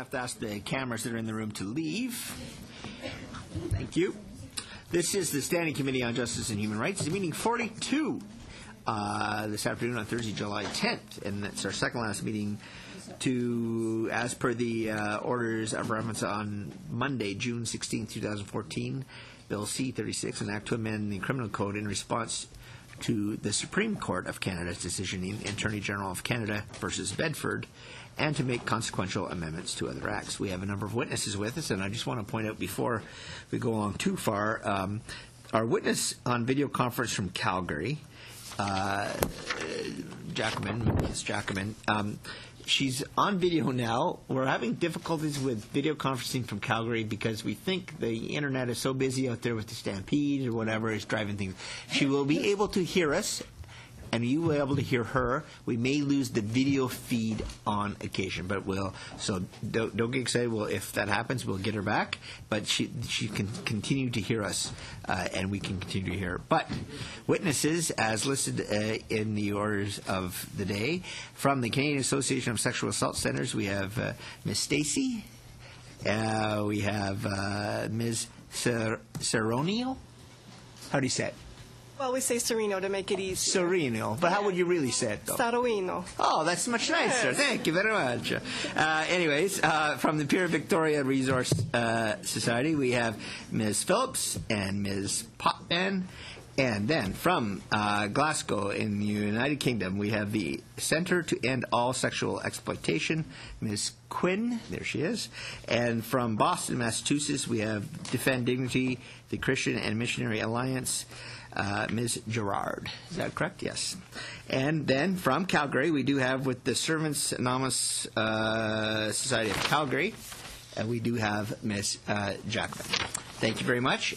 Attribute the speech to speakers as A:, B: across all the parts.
A: have to ask the cameras that are in the room to leave. Thank you. This is the Standing Committee on Justice and Human Rights, meeting 42 this afternoon on Thursday, July 10th, and it's our second last meeting to, as per the orders of reference on Monday, June 16, 2014, Bill C-36, an act to amend the Criminal Code in response to the Supreme Court of Canada's decision in Attorney General of Canada versus Bedford, and to make consequential amendments to other acts. We have a number of witnesses with us, and I just want to point out before we go along too far, our witness on video conference from Calgary, Ms. Jackman, she's on video now. We're having difficulties with video conferencing from Calgary because we think the internet is so busy out there with the stampede or whatever is driving things. She will be able to hear us, and you will be able to hear her. We may lose the video feed on occasion, but so don't get excited. If that happens, we'll get her back. But she can continue to hear us, and we can continue to hear her. But witnesses, as listed in the orders of the day, from the Canadian Association of Sexual Assault Centers, we have Ms. Stacy. We have Ms. Seronio. How do you say it?
B: Well, we say Sereno to make it easy.
A: Sereno. But how would you really say it, though?
B: Saroino.
A: Oh, that's much nicer.
B: Yes.
A: Thank you very much. Anyways, from the Pure Victoria Resource Society, we have Ms. Phillips and Ms. Potman. And then from Glasgow in the United Kingdom, we have the Centre to End All Sexual Exploitation, Ms. Quinn. There she is. And from Boston, Massachusetts, we have Defend Dignity, the Christian and Missionary Alliance, Ms. Gerard. Is that correct? Yes. And then from Calgary, we do have with the Servants Anonymous Society of Calgary, we do have Ms. Jackman. Thank you very much.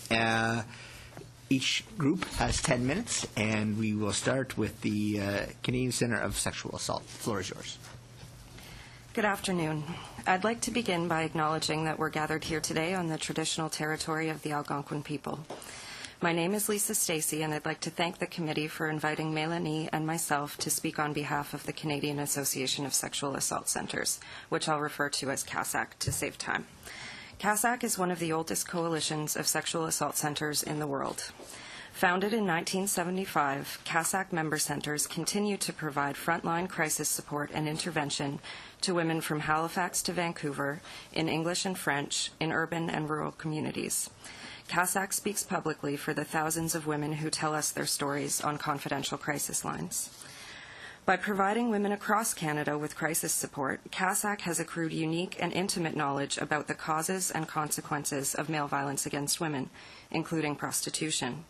A: Each group has 10 minutes, and we will start with the Canadian Centre of Sexual Assault. The floor is yours.
C: Good afternoon. I'd like to begin by acknowledging that we're gathered here today on the traditional territory of the Algonquin people. My name is Lisa Stacy, and I'd like to thank the committee for inviting Mélanie and myself to speak on behalf of the Canadian Association of Sexual Assault Centres, which I'll refer to as CASAC to save time. CASAC is one of the oldest coalitions of sexual assault centres in the world. Founded in 1975, CASAC member centres continue to provide frontline crisis support and intervention to women from Halifax to Vancouver in English and French in urban and rural communities. CASAC speaks publicly for the thousands of women who tell us their stories on confidential crisis lines. By providing women across Canada with crisis support, CASAC has accrued unique and intimate knowledge about the causes and consequences of male violence against women, including prostitution.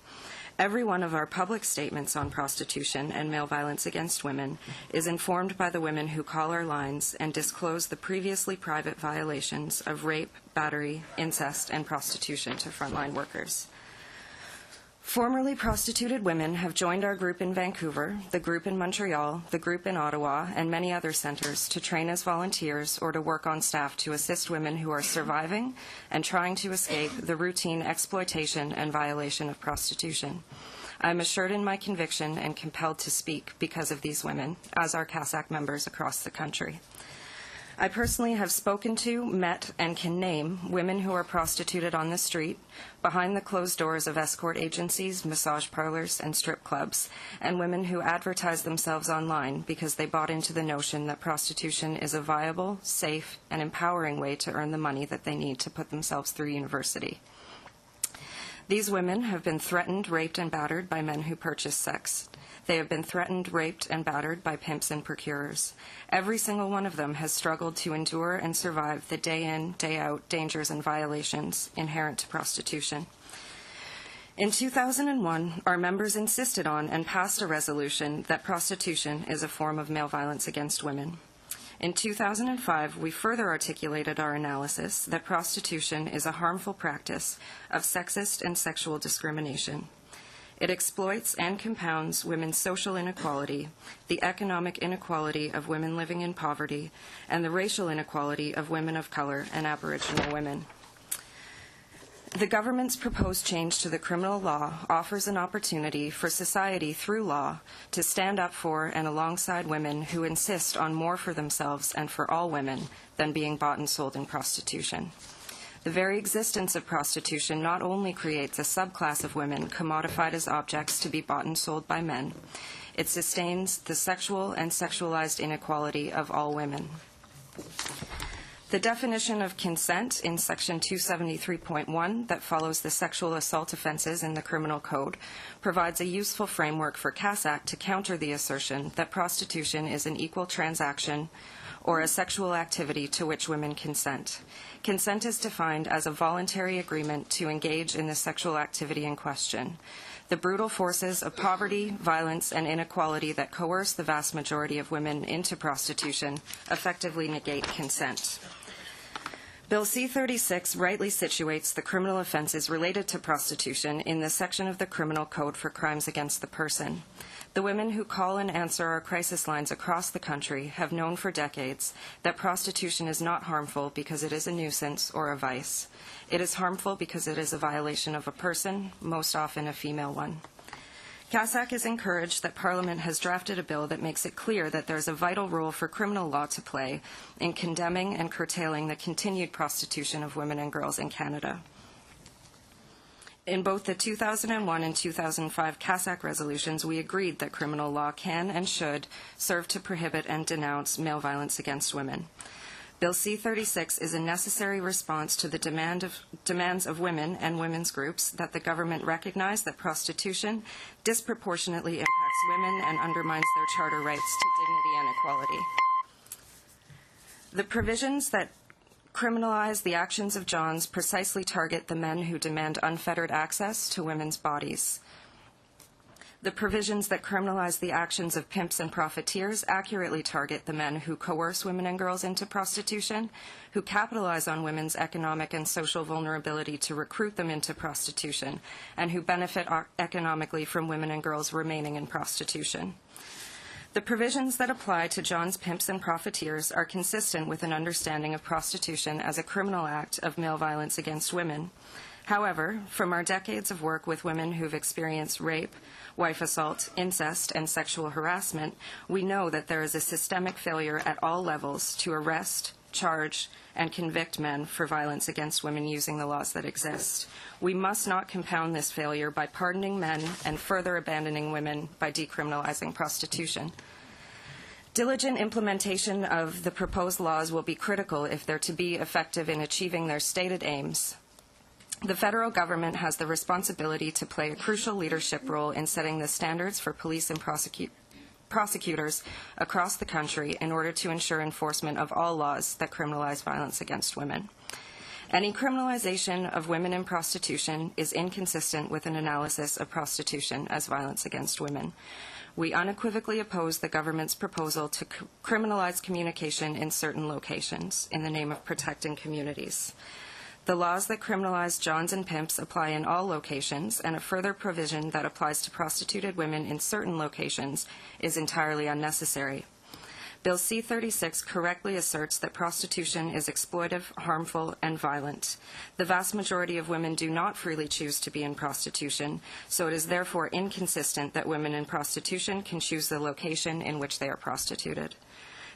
C: Every one of our public statements on prostitution and male violence against women is informed by the women who call our lines and disclose the previously private violations of rape, battery, incest, and prostitution to frontline workers. Formerly prostituted women have joined our group in Vancouver, the group in Montreal, the group in Ottawa, and many other centres to train as volunteers or to work on staff to assist women who are surviving and trying to escape the routine exploitation and violation of prostitution. I am assured in my conviction and compelled to speak because of these women, as are CASAC members across the country. I personally have spoken to, met, and can name women who are prostituted on the street, behind the closed doors of escort agencies, massage parlors, and strip clubs, and women who advertise themselves online because they bought into the notion that prostitution is a viable, safe, and empowering way to earn the money that they need to put themselves through university. These women have been threatened, raped, and battered by men who purchase sex. They have been threatened, raped, and battered by pimps and procurers. Every single one of them has struggled to endure and survive the day-in, day-out dangers and violations inherent to prostitution. In 2001, our members insisted on and passed a resolution that prostitution is a form of male violence against women. In 2005, we further articulated our analysis that prostitution is a harmful practice of sexist and sexual discrimination. It exploits and compounds women's social inequality, the economic inequality of women living in poverty, and the racial inequality of women of color and Aboriginal women. The government's proposed change to the criminal law offers an opportunity for society through law to stand up for and alongside women who insist on more for themselves and for all women than being bought and sold in prostitution. The very existence of prostitution not only creates a subclass of women commodified as objects to be bought and sold by men, it sustains the sexual and sexualized inequality of all women. The definition of consent in Section 273.1 that follows the sexual assault offenses in the Criminal Code provides a useful framework for CASAC to counter the assertion that prostitution is an equal transaction or a sexual activity to which women consent. Consent is defined as a voluntary agreement to engage in the sexual activity in question. The brutal forces of poverty, violence, and inequality that coerce the vast majority of women into prostitution effectively negate consent. Bill C-36 rightly situates the criminal offenses related to prostitution in the section of the Criminal Code for crimes against the person. The women who call and answer our crisis lines across the country have known for decades that prostitution is not harmful because it is a nuisance or a vice. It is harmful because it is a violation of a person, most often a female one. CASAC is encouraged that Parliament has drafted a bill that makes it clear that there is a vital role for criminal law to play in condemning and curtailing the continued prostitution of women and girls in Canada. In both the 2001 and 2005 CASAC resolutions, we agreed that criminal law can and should serve to prohibit and denounce male violence against women. Bill C-36 is a necessary response to the demands of women and women's groups that the government recognize that prostitution disproportionately impacts women and undermines their charter rights to dignity and equality. The provisions that criminalize the actions of Johns precisely target the men who demand unfettered access to women's bodies. The provisions that criminalize the actions of pimps and profiteers accurately target the men who coerce women and girls into prostitution, who capitalize on women's economic and social vulnerability to recruit them into prostitution, and who benefit economically from women and girls remaining in prostitution. The provisions that apply to John's pimps and profiteers are consistent with an understanding of prostitution as a criminal act of male violence against women. However, from our decades of work with women who've experienced rape, wife assault, incest, and sexual harassment, we know that there is a systemic failure at all levels to arrest, charge, and convict men for violence against women using the laws that exist. We must not compound this failure by pardoning men and further abandoning women by decriminalizing prostitution. Diligent implementation of the proposed laws will be critical if they're to be effective in achieving their stated aims. The federal government has the responsibility to play a crucial leadership role in setting the standards for police and prosecutors across the country in order to ensure enforcement of all laws that criminalize violence against women. Any criminalization of women in prostitution is inconsistent with an analysis of prostitution as violence against women. We unequivocally oppose the government's proposal to criminalize communication in certain locations in the name of protecting communities. The laws that criminalize johns and pimps apply in all locations, and a further provision that applies to prostituted women in certain locations is entirely unnecessary. Bill C-36 correctly asserts that prostitution is exploitive, harmful, and violent. The vast majority of women do not freely choose to be in prostitution, so it is therefore inconsistent that women in prostitution can choose the location in which they are prostituted.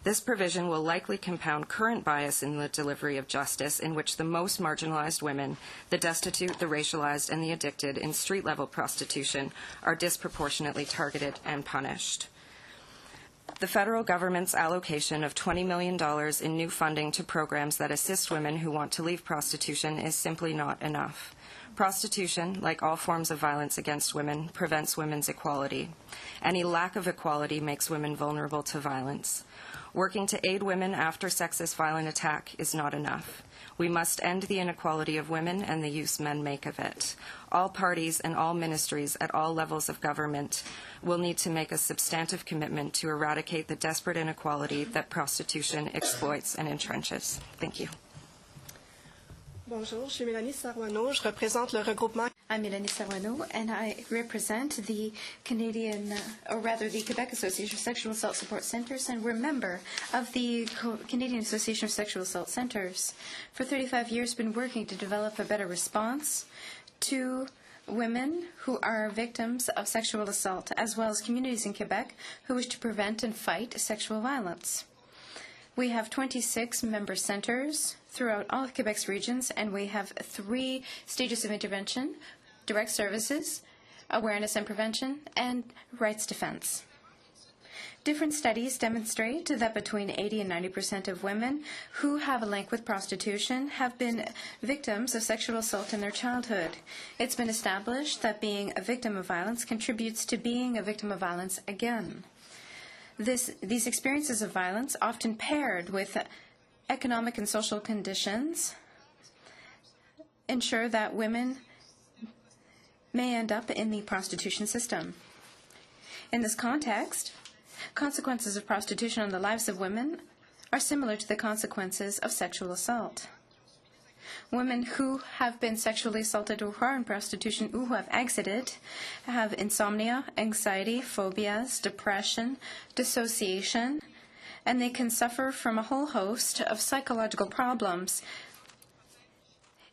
C: This provision will likely compound current bias in the delivery of justice, in which the most marginalized women, the destitute, the racialized, and the addicted in street-level prostitution are disproportionately targeted and punished. The federal government's allocation of $20 million in new funding to programs that assist women who want to leave prostitution is simply not enough. Prostitution, like all forms of violence against women, prevents women's equality. Any lack of equality makes women vulnerable to violence. Working to aid women after sexist violent attack is not enough. We must end the inequality of women and the use men make of it. All parties and all ministries at all levels of government will need to make a substantive commitment to eradicate the desperate inequality that prostitution exploits and entrenches. Thank you.
B: Bonjour, je suis Mélanie Sarwano. Je représente le regroupement.
D: I'm Mélanie Sarwano, and I represent the Quebec Association of Sexual Assault Support Centres, and we're a member of the Canadian Association of Sexual Assault Centres. For 35 years, been working to develop a better response to women who are victims of sexual assault, as well as communities in Quebec who wish to prevent and fight sexual violence. We have 26 member centres throughout all of Quebec's regions, and we have 3 stages of intervention: direct services, awareness and prevention, and rights defense. Different studies demonstrate that between 80 and 90% of women who have a link with prostitution have been victims of sexual assault in their childhood. It's been established that being a victim of violence contributes to being a victim of violence again. These experiences of violence, often paired with economic and social conditions, ensure that women may end up in the prostitution system. In this context, consequences of prostitution on the lives of women are similar to the consequences of sexual assault. Women who have been sexually assaulted or who are in prostitution or who have exited have insomnia, anxiety, phobias, depression, dissociation, and they can suffer from a whole host of psychological problems,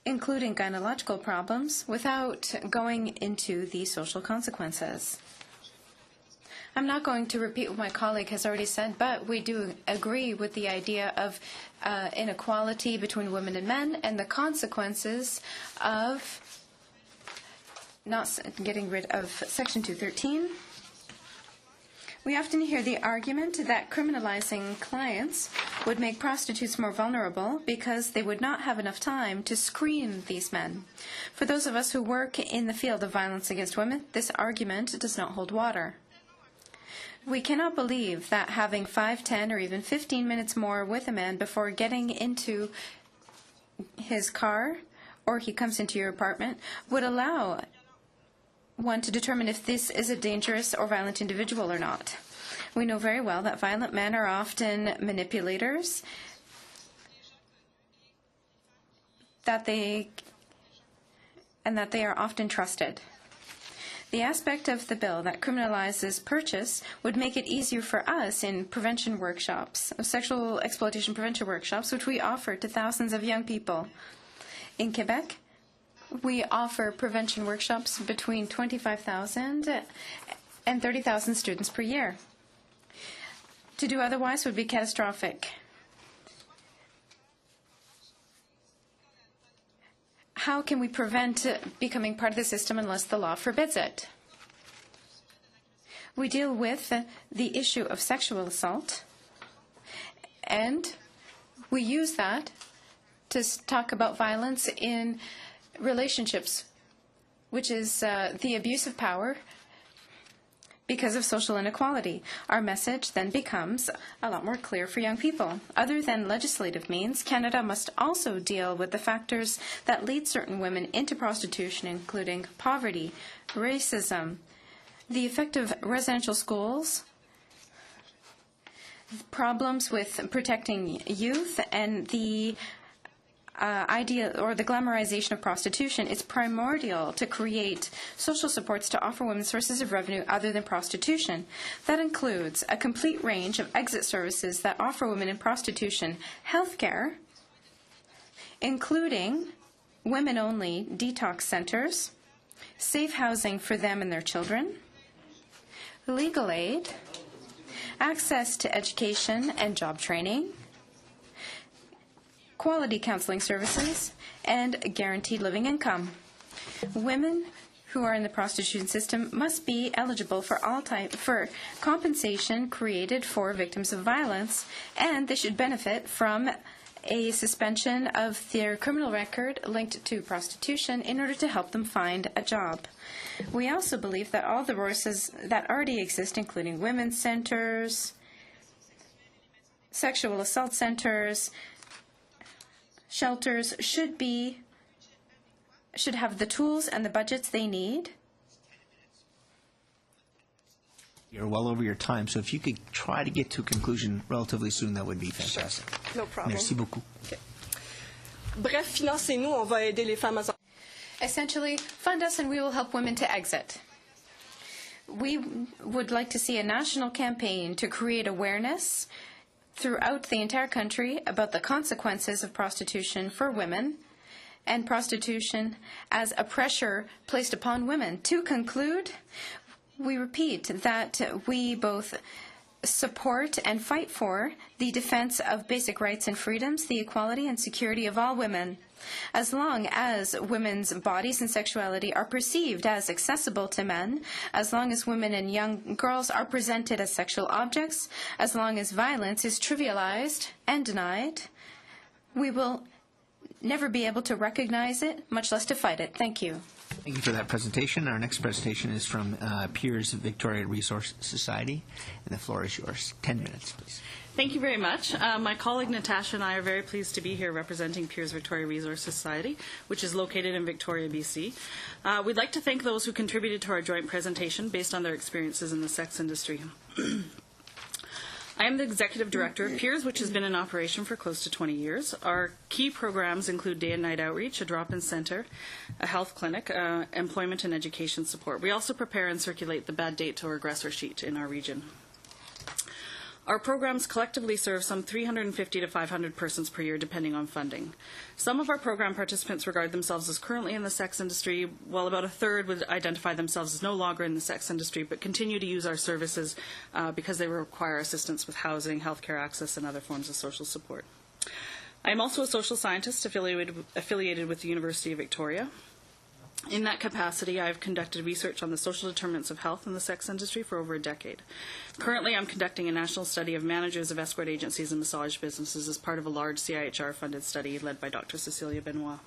D: including gynecological problems, without going into the social consequences. I'm not going to repeat what my colleague has already said, but we do agree with the idea of inequality between women and men and the consequences of not getting rid of Section 213. We often hear the argument that criminalizing clients would make prostitutes more vulnerable because they would not have enough time to screen these men. For those of us who work in the field of violence against women, this argument does not hold water. We cannot believe that having 5, 10, or even 15 minutes more with a man before getting into his car or he comes into your apartment would allow one to determine if this is a dangerous or violent individual or not. We know very well that violent men are often manipulators, that they are often trusted. The aspect of the bill that criminalizes purchase would make it easier for us in prevention workshops, sexual exploitation prevention workshops, which we offer to thousands of young people. In Quebec, we offer prevention workshops between 25,000 and 30,000 students per year. To do otherwise would be catastrophic. How can we prevent becoming part of the system unless the law forbids it? We deal with the issue of sexual assault, and we use that to talk about violence in relationships, which is the abuse of power because of social inequality. Our message then becomes a lot more clear for young people. Other than legislative means, Canada must also deal with the factors that lead certain women into prostitution, including poverty, racism, the effect of residential schools, problems with protecting youth, and the idea or the glamorization of prostitution. Is primordial to create social supports to offer women sources of revenue other than prostitution. That includes a complete range of exit services that offer women in prostitution healthcare, including women-only detox centers, safe housing for them and their children, legal aid, access to education and job training, quality counseling services, and guaranteed living income. Women who are in the prostitution system must be eligible for for compensation created for victims of violence, and they should benefit from a suspension of their criminal record linked to prostitution in order to help them find a job. We also believe that all the resources that already exist, including women's centers, sexual assault centers, shelters, should have the tools and the budgets they need.
A: You're well over your time, so if you could try to get to a conclusion relatively soon, that would be fantastic.
B: No problem.
A: Merci beaucoup.
B: Bref, financez-nous, on va aider les femmes à...
D: Essentially, fund us and we will help women to exit. We would like to see a national campaign to create awareness throughout the entire country about the consequences of prostitution for women and prostitution as a pressure placed upon women. To conclude, we repeat that we both support and fight for the defense of basic rights and freedoms, the equality and security of all women. As long as women's bodies and sexuality are perceived as accessible to men, as long as women and young girls are presented as sexual objects, as long as violence is trivialized and denied, we will never be able to recognize it, much less to fight it. Thank you.
A: Thank you for that presentation. Our next presentation is from Peers Victoria Resource Society, and the floor is yours. 10 minutes, please.
E: Thank you very much. My colleague Natasha and I are very pleased to be here representing Peers Victoria Resource Society, which is located in Victoria, BC. We'd like to thank those who contributed to our joint presentation based on their experiences in the sex industry. I am the Executive Director of Peers, which has been in operation for close to 20 years. Our key programs include day and night outreach, a drop-in center, a health clinic, employment and education support. We also prepare and circulate the bad date or aggressor sheet in our region. Our programs collectively serve some 350 to 500 persons per year, depending on funding. Some of our program participants regard themselves as currently in the sex industry, while about a third would identify themselves as no longer in the sex industry, but continue to use our services because they require assistance with housing, healthcare access, and other forms of social support. I am also a social scientist affiliated with the University of Victoria. In that capacity, I have conducted research on the social determinants of health in the sex industry for over a decade. Currently, I'm conducting a national study of managers of escort agencies and massage businesses as part of a large CIHR-funded study led by Dr. Cecilia Benoit.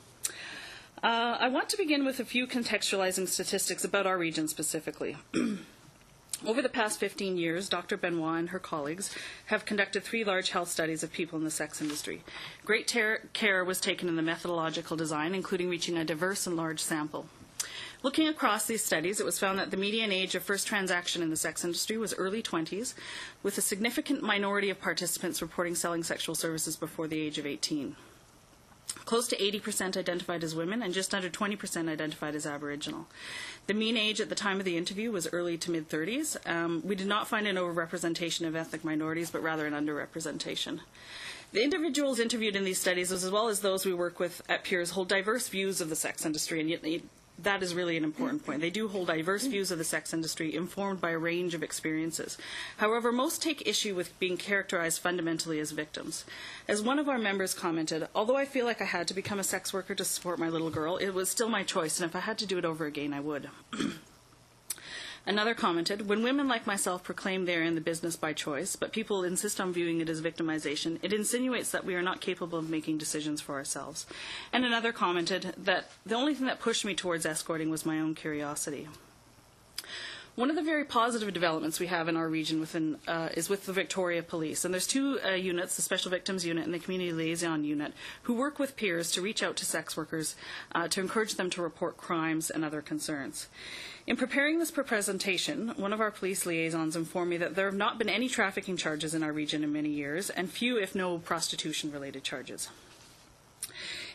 E: I want to begin with a few contextualizing statistics about our region specifically. Over the past 15 years, Dr. Benoit and her colleagues have conducted 3 large health studies of people in the sex industry. Great care was taken in the methodological design, including reaching a diverse and large sample. Looking across these studies, it was found that the median age of first transaction in the sex industry was early 20s, with a significant minority of participants reporting selling sexual services before the age of 18. Close to 80% identified as women and just under 20% identified as Aboriginal. The mean age at the time of the interview was early to mid-30s. We did not find an overrepresentation of ethnic minorities, but rather an underrepresentation. The individuals interviewed in these studies, as well as those we work with at Peers, hold diverse views of the sex industry, and yet that is really an important point. They do hold diverse views of the sex industry informed by a range of experiences. However, most take issue with being characterized fundamentally as victims. As one of our members commented, although I feel like I had to become a sex worker to support my little girl, it was still my choice, and if I had to do it over again, I would. Another commented, when women like myself proclaim they are in the business by choice, but people insist on viewing it as victimization, it insinuates that we are not capable of making decisions for ourselves. And another commented that the only thing that pushed me towards escorting was my own curiosity. One of the very positive developments we have in our region is with the Victoria Police. And there's two units, the Special Victims Unit and the Community Liaison Unit, who work with peers to reach out to sex workers to encourage them to report crimes and other concerns. In preparing this presentation, one of our police liaisons informed me that there have not been any trafficking charges in our region in many years, and few, if no, prostitution-related charges.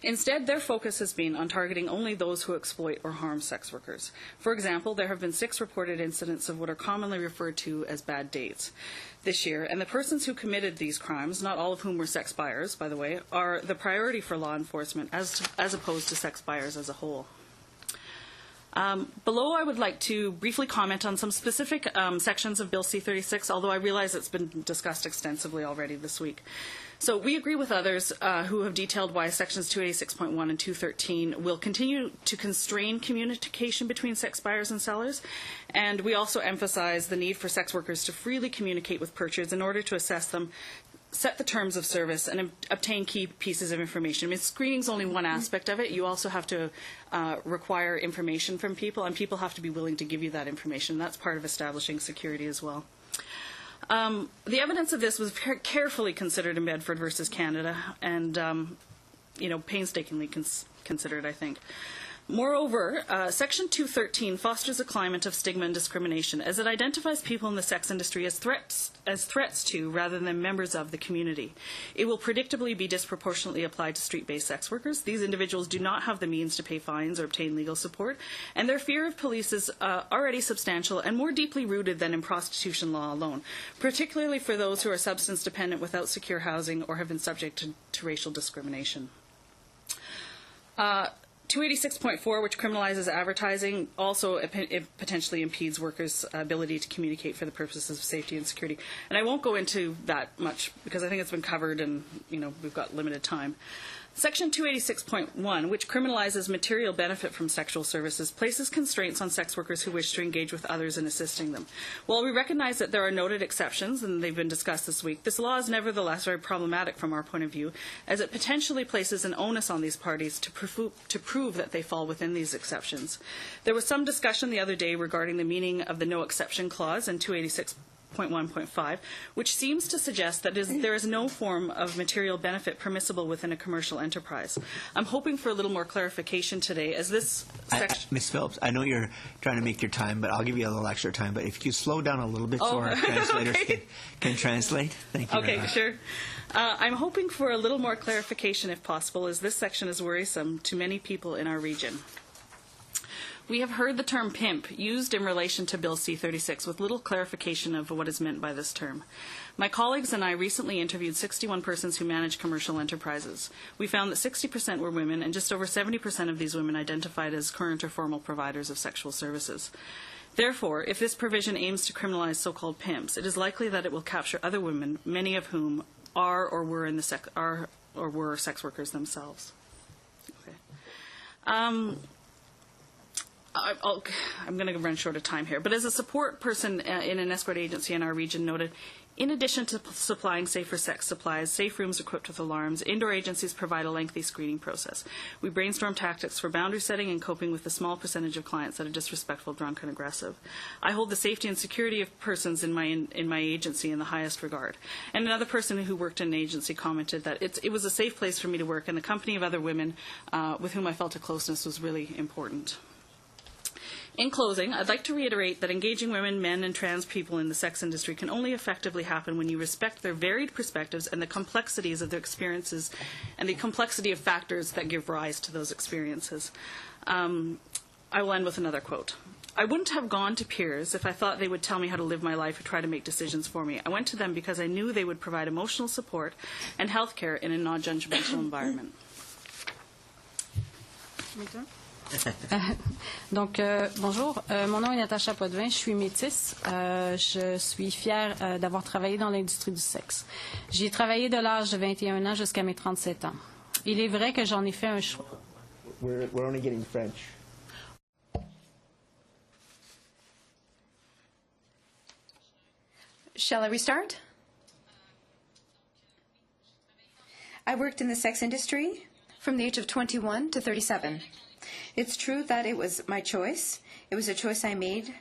E: Instead, their focus has been on targeting only those who exploit or harm sex workers. For example, there have been 6 reported incidents of what are commonly referred to as bad dates this year, and the persons who committed these crimes, not all of whom were sex buyers, by the way, are the priority for law enforcement as opposed to sex buyers as a whole. Below, I would like to briefly comment on some specific sections of Bill C-36, although I realize it's been discussed extensively already this week. So we agree with others who have detailed why Sections 286.1 and 213 will continue to constrain communication between sex buyers and sellers, and we also emphasize the need for sex workers to freely communicate with purchasers in order to assess them, set the terms of service, and obtain key pieces of information. I mean, screening is only one aspect of it. You also have to require information from people, and people have to be willing to give you that information. That's part of establishing security as well. The evidence of this was carefully considered in Bedford versus Canada, and painstakingly considered, I think. Moreover, Section 213 fosters a climate of stigma and discrimination, as it identifies people in the sex industry as threats to, rather than members of, the community. It will predictably be disproportionately applied to street-based sex workers. These individuals do not have the means to pay fines or obtain legal support, and their fear of police is already substantial and more deeply rooted than in prostitution law alone, particularly for those who are substance dependent without secure housing or have been subject to racial discrimination. 286.4, which criminalizes advertising, also it potentially impedes workers' ability to communicate for the purposes of safety and security. And I won't go into that much because I think it's been covered and we've got limited time. Section 286.1, which criminalizes material benefit from sexual services, places constraints on sex workers who wish to engage with others in assisting them. While we recognize that there are noted exceptions, and they've been discussed this week, this law is nevertheless very problematic from our point of view, as it potentially places an onus on these parties to prove that they fall within these exceptions. There was some discussion the other day regarding the meaning of the no exception clause in 286.1.5, which seems to suggest that there is no form of material benefit permissible within a commercial enterprise. I'm hoping for a little more clarification today, as this section...
A: Ms. Phillips, I know you're trying to make your time, but I'll give you a little extra time. But if you slow down a little bit so our translators can translate. Thank you very much.
E: Sure. I'm hoping for a little more clarification, if possible, as this section is worrisome to many people in our region. We have heard the term pimp used in relation to Bill C-36 with little clarification of what is meant by this term. My colleagues and I recently interviewed 61 persons who manage commercial enterprises. We found that 60% were women, and just over 70% of these women identified as current or formal providers of sexual services. Therefore, if this provision aims to criminalize so-called pimps, it is likely that it will capture other women, many of whom are or were sex workers themselves. Okay. I'm going to run short of time here, but as a support person in an escort agency in our region noted, in addition to supplying safer sex supplies, safe rooms equipped with alarms, indoor agencies provide a lengthy screening process. We brainstorm tactics for boundary setting and coping with the small percentage of clients that are disrespectful, drunk, and aggressive. I hold the safety and security of persons in my agency in the highest regard. And another person who worked in an agency commented that it was a safe place for me to work, and the company of other women with whom I felt a closeness was really important. In closing, I'd like to reiterate that engaging women, men, and trans people in the sex industry can only effectively happen when you respect their varied perspectives and the complexities of their experiences and the complexity of factors that give rise to those experiences. I will end with another quote. I wouldn't have gone to peers if I thought they would tell me how to live my life or try to make decisions for me. I went to them because I knew they would provide emotional support and health care in a non-judgmental environment.
F: Donc, bonjour, mon nom est Natacha Potvin, je suis métisse. Je suis fière d'avoir travaillé dans l'industrie du sexe. J'ai travaillé de l'âge de 21 ans jusqu'à mes 37 ans. Il est vrai que j'en ai fait un choix.
A: We're only getting French.
D: Shall I restart? I worked in the sex industry from the age of 21 to 37. It's true that it was my choice. It was a choice I made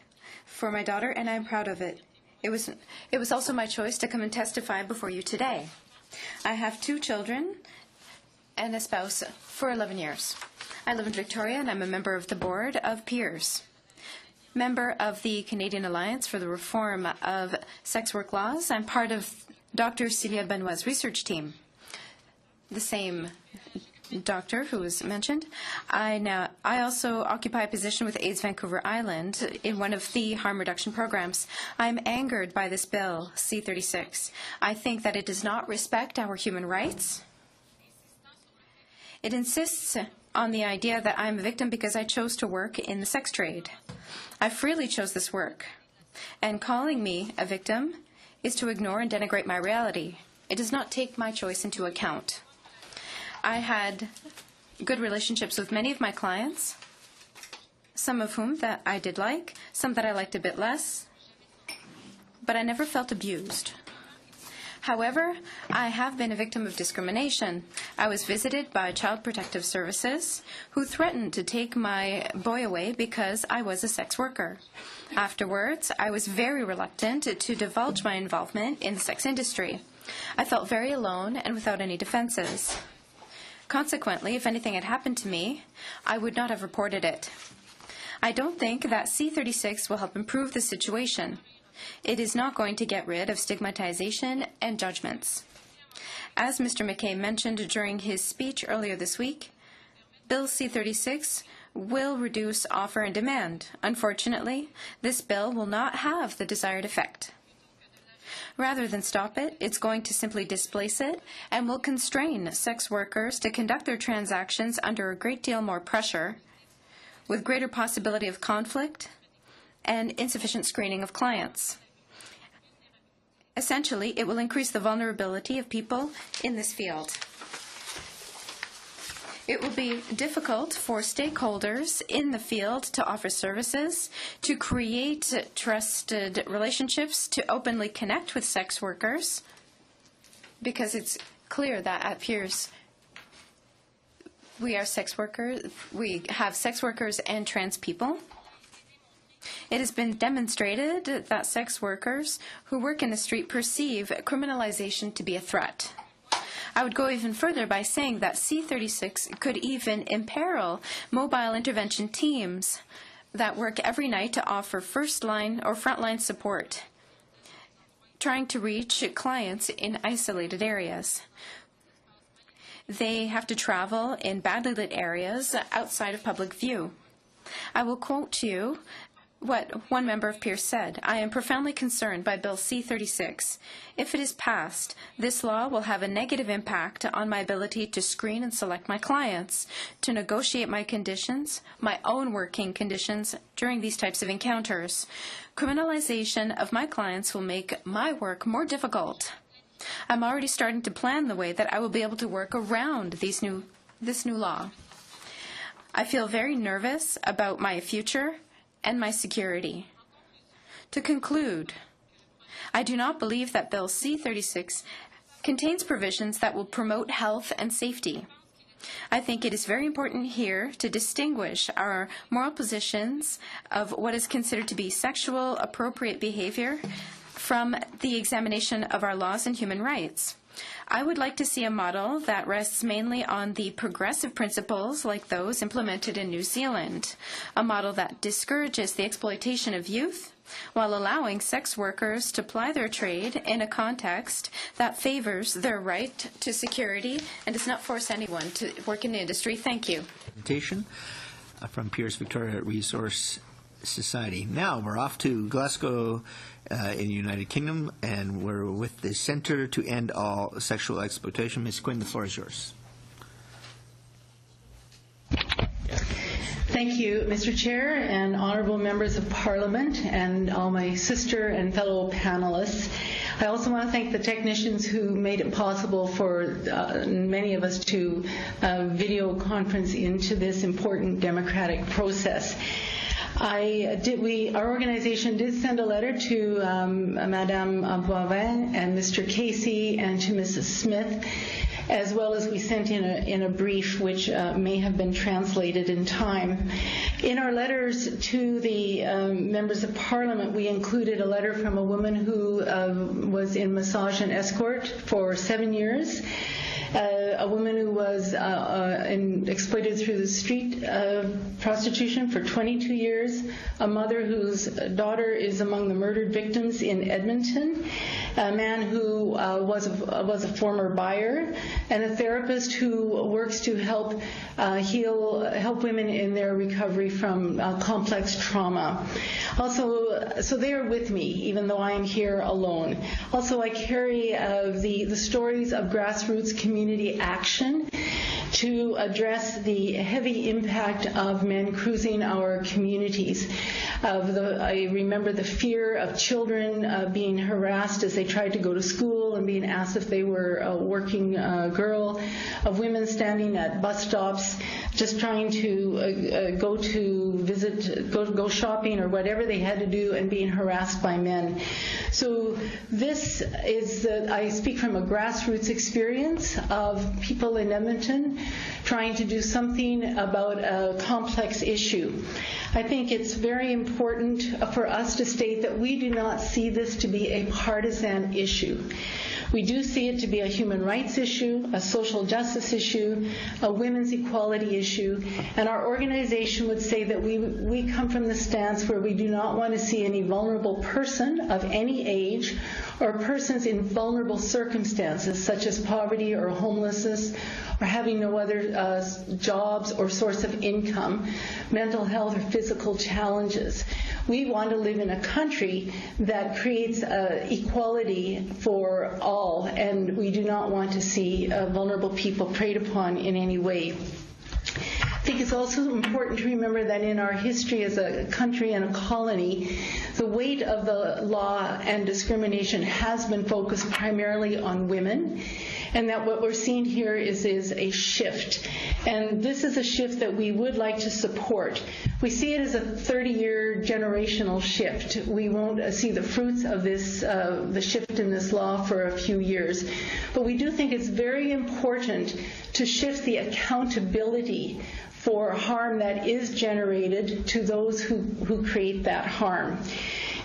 D: for my daughter, and I'm proud of it. It was also my choice to come and testify before you today. I have 2 children and a spouse for 11 years. I live in Victoria, and I'm a member of the board of Peers. Member of the Canadian Alliance for the Reform of Sex Work Laws. I'm part of Dr. Celia Benoit's research team. The same doctor who was mentioned. I also occupy a position with AIDS Vancouver Island in one of the harm reduction programs. I'm angered by this bill, C-36. I think that it does not respect our human rights. It insists on the idea that I'm a victim because I chose to work in the sex trade. I freely chose this work. And calling me a victim is to ignore and denigrate my reality. It does not take my choice into account. I had good relationships with many of my clients, some of whom that I did like, some that I liked a bit less, but I never felt abused. However, I have been a victim of discrimination. I was visited by Child Protective Services who threatened to take my boy away because I was a sex worker. Afterwards, I was very reluctant to divulge my involvement in the sex industry. I felt very alone and without any defenses. Consequently, if anything had happened to me, I would not have reported it. I don't think that C-36 will help improve the situation. It is not going to get rid of stigmatization and judgments. As Mr. McKay mentioned during his speech earlier this week, Bill C-36 will reduce offer and demand. Unfortunately, this bill will not have the desired effect. Rather than stop it, it's going to simply displace it and will constrain sex workers to conduct their transactions under a great deal more pressure, with greater possibility of conflict and insufficient screening of clients. Essentially, it will increase the vulnerability of people in this field. It will be difficult for stakeholders in the field to offer services, to create trusted relationships, to openly connect with sex workers, because it's clear that at Peers we are sex workers. We have sex workers and trans people. It has been demonstrated that sex workers who work in the street perceive criminalization to be a threat. I would go even further by saying that C-36 could even imperil mobile intervention teams that work every night to offer first-line or front-line support, trying to reach clients in isolated areas. They have to travel in badly lit areas outside of public view. I will quote to you what one member of Peers said. I am profoundly concerned by Bill C-36. If it is passed, this law will have a negative impact on my ability to screen and select my clients, to negotiate my conditions, my own working conditions during these types of encounters. Criminalization of my clients will make my work more difficult. I'm already starting to plan the way that I will be able to work around this new law. I feel very nervous about my future and my security. To conclude, I do not believe that Bill C-36 contains provisions that will promote health and safety. I think it is very important here to distinguish our moral positions of what is considered to be sexual appropriate behavior from the examination of our laws and human rights. I would like to see a model that rests mainly on the progressive principles like those implemented in New Zealand, a model that discourages the exploitation of youth while allowing sex workers to ply their trade in a context that favors their right to security and does not force anyone to work in the industry. Thank you.
A: Presentation from Peers Victoria Resource Society. Now we're off to Glasgow in the United Kingdom, and we're with the Centre to End All Sexual Exploitation. Ms. Quinn, the floor is yours.
G: Thank you, Mr. Chair, and honourable members of Parliament, and all my sister and fellow panelists. I also want to thank the technicians who made it possible for many of us to video conference into this important democratic process. Our organization did send a letter to Madame Boivin and Mr. Casey and to Mrs. Smith, as well as we sent in a brief which may have been translated in time. In our letters to the members of Parliament, we included a letter from a woman who was in massage and escort for 7 years, a woman who was exploited through the street prostitution for 22 years, a mother whose daughter is among the murdered victims in Edmonton, a man who was a former buyer, and a therapist who works to help women in their recovery from complex trauma. Also, so they are with me, even though I am here alone. Also, I carry the stories of grassroots community action to address the heavy impact of men cruising our communities. I remember the fear of children being harassed as they tried to go to school and being asked if they were a working girl, of women standing at bus stops just trying to go shopping or whatever they had to do and being harassed by men. So this is I speak from a grassroots experience of people in Edmonton trying to do something about a complex issue. I think it's very important for us to state that we do not see this to be a partisan issue. We do see it to be a human rights issue, a social justice issue, a women's equality issue, and our organization would say that we come from the stance where we do not want to see any vulnerable person of any age or persons in vulnerable circumstances such as poverty or homelessness or having no other jobs or source of income, mental health or physical challenges. We want to live in a country that creates equality for all, and we do not want to see vulnerable people preyed upon in any way. I think it's also important to remember that in our history as a country and a colony, the weight of the law and discrimination has been focused primarily on women, and that what we're seeing here is a shift. And this is a shift that we would like to support. We see it as a 30-year generational shift. We won't see the fruits of this, the shift in this law for a few years. But we do think it's very important to shift the accountability for harm that is generated to those who create that harm.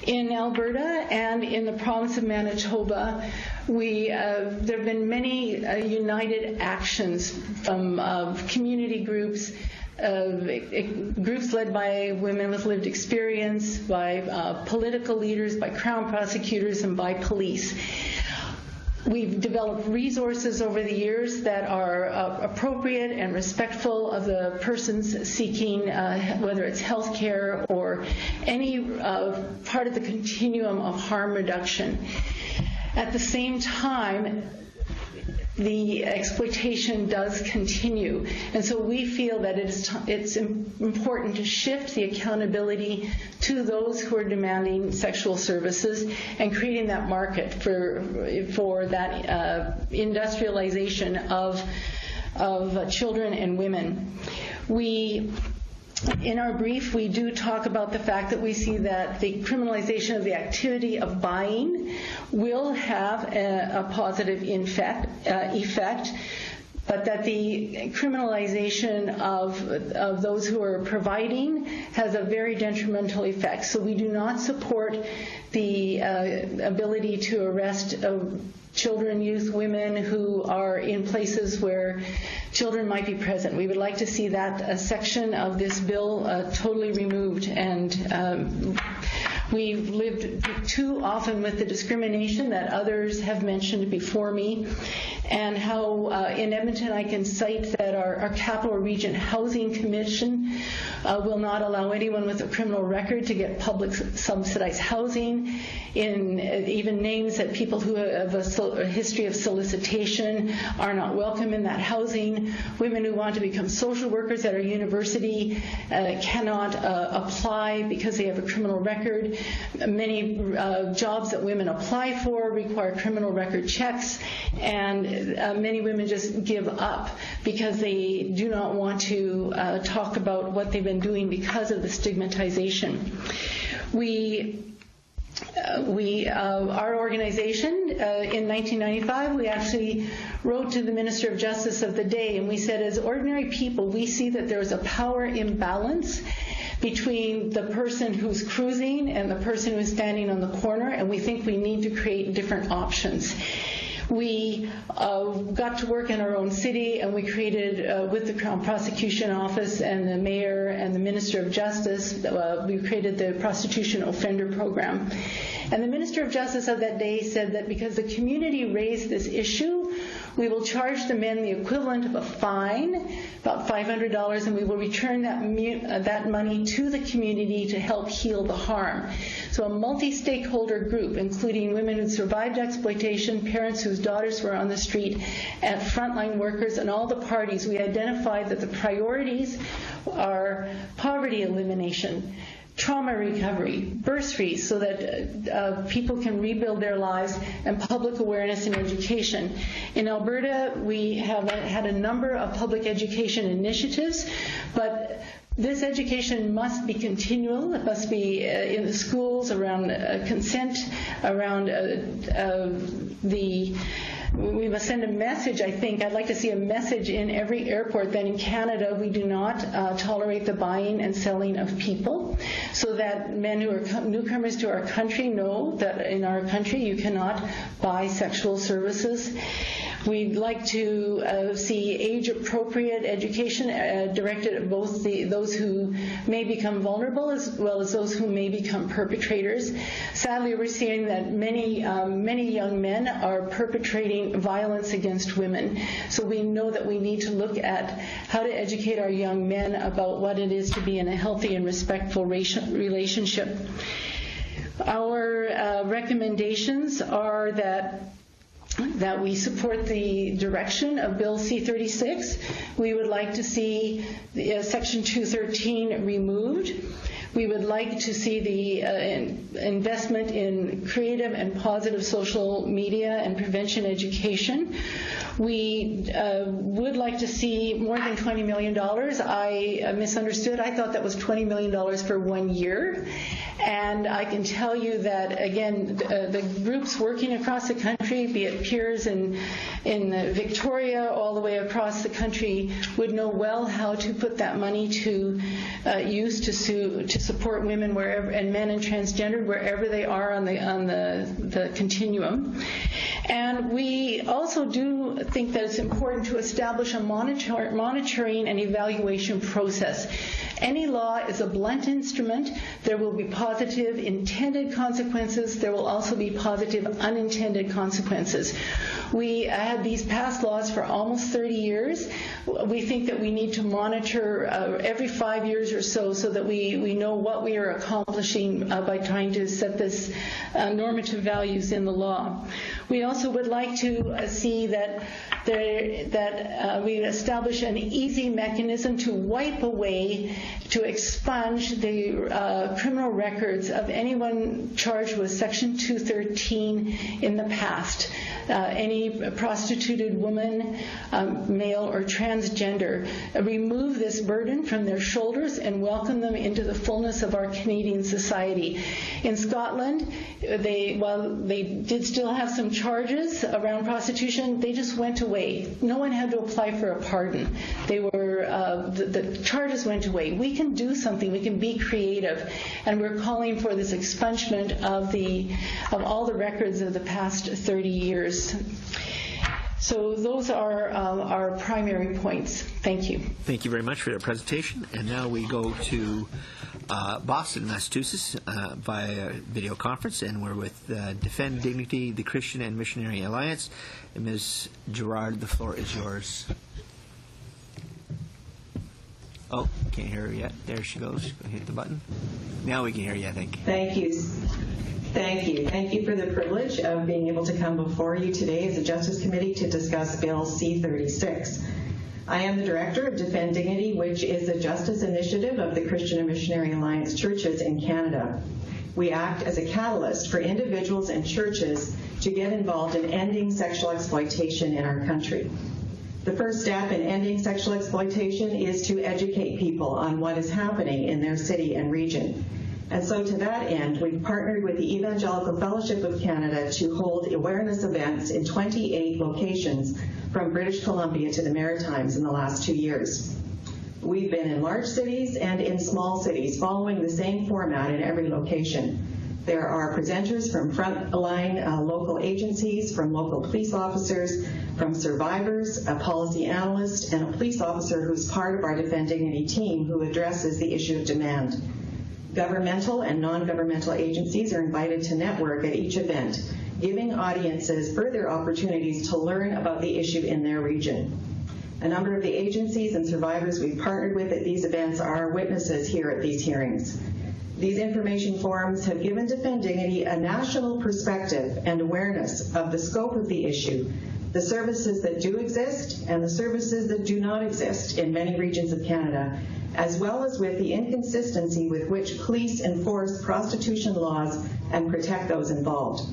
G: In Alberta and in the province of Manitoba, there have been many united actions from community groups, groups led by women with lived experience, by political leaders, by Crown prosecutors, and by police. We've developed resources over the years that are appropriate and respectful of the persons seeking, whether it's health care or any part of the continuum of harm reduction. At the same time, the exploitation does continue. And so we feel that it's important to shift the accountability to those who are demanding sexual services and creating that market for that industrialization of children and women. In our brief, we do talk about the fact that we see that the criminalization of the activity of buying will have a positive effect, but that the criminalization of those who are providing has a very detrimental effect. So we do not support the ability to arrest children, youth, women who are in places where children might be present. We would like to see that section of this bill totally removed. And we've lived too often with the discrimination that others have mentioned before me, and how in Edmonton I can cite that our Capital Region Housing Commission will not allow anyone with a criminal record to get public subsidized housing, in even names that people who have a history of solicitation are not welcome in that housing. Women who want to become social workers at our university cannot apply because they have a criminal record. Many jobs that women apply for require criminal record checks, and many women just give up because they do not want to talk about what they've been doing because of the stigmatization. We Our organization, in 1995, we actually wrote to the Minister of Justice of the day, and we said, as ordinary people, we see that there is a power imbalance between the person who's cruising and the person who's standing on the corner, and we think we need to create different options. We got to work in our own city, and we created, with the Crown Prosecution Office and the Mayor and the Minister of Justice, we created the Prostitution Offender Program. And the Minister of Justice of that day said that because the community raised this issue, we will charge the men the equivalent of a fine, about $500, and we will return that money to the community to help heal the harm. So a multi-stakeholder group, including women who survived exploitation, parents whose daughters were on the street, and frontline workers, and all the parties, we identified that the priorities are poverty elimination, trauma recovery, bursaries so that people can rebuild their lives, and public awareness and education. In Alberta, we have had a number of public education initiatives, but this education must be continual. It must be in the schools, around consent, around we must send a message, I think. I'd like to see a message in every airport that in Canada we do not tolerate the buying and selling of people, so that men who are newcomers to our country know that in our country you cannot buy sexual services. We'd like to see age-appropriate education directed at both those who may become vulnerable as well as those who may become perpetrators. Sadly, we're seeing that many young men are perpetrating violence against women. So we know that we need to look at how to educate our young men about what it is to be in a healthy and respectful relationship. Our recommendations are that we support the direction of Bill C-36. We would like to see Section 213 removed. We would like to see the investment in creative and positive social media and prevention education. We would like to see more than $20 million. I misunderstood. I thought that was $20 million for 1 year. And I can tell you that, again, the groups working across the country, be it peers in Victoria all the way across the country, would know well how to put that money to use to support women wherever, and men and transgendered wherever they are on the continuum. And we also do think that it's important to establish a monitoring and evaluation process. Any law is a blunt instrument. There will be positive intended consequences. There will also be positive unintended consequences. We had these past laws for almost 30 years. We think that we need to monitor every 5 years or so that we know what we are accomplishing by trying to set this normative values in the law. We also would like to see that we establish an easy mechanism to wipe away, to expunge the criminal records of anyone charged with Section 213 in the past. Any prostituted woman, male or transgender, remove this burden from their shoulders and welcome them into the fullness of our Canadian society. In Scotland, while they did still have some charges around prostitution, they just went away. No one had to apply for a pardon. They were the charges went away. We can do something. We can be creative, and we're calling for this expungement of all the records of the past 30 years. So those are our primary points. Thank you.
A: Thank you very much for your presentation. And now we go to Boston, Massachusetts, via video conference, and we're with Defend Dignity, the Christian and Missionary Alliance. And Ms. Gerard, the floor is yours. Oh, can't hear her yet. There she goes. Go hit the button. Now we can hear you, I think.
H: Thank you. Thank you. Thank you for the privilege of being able to come before you today as a Justice Committee to discuss Bill C-36. I am the Director of Defend Dignity, which is a justice initiative of the Christian and Missionary Alliance churches in Canada. We act as a catalyst for individuals and churches to get involved in ending sexual exploitation in our country. The first step in ending sexual exploitation is to educate people on what is happening in their city and region. And so to that end, we've partnered with the Evangelical Fellowship of Canada to hold awareness events in 28 locations from British Columbia to the Maritimes in the last 2 years. We've been in large cities and in small cities, following the same format in every location. There are presenters from frontline local agencies, from local police officers, from survivors, a policy analyst, and a police officer who's part of our Defend Dignity team who addresses the issue of demand. Governmental and non-governmental agencies are invited to network at each event, giving audiences further opportunities to learn about the issue in their region. A number of the agencies and survivors we've partnered with at these events are witnesses here at these hearings. These information forums have given Defend Dignity a national perspective and awareness of the scope of the issue, the services that do exist and the services that do not exist in many regions of Canada, as well as with the inconsistency with which police enforce prostitution laws and protect those involved.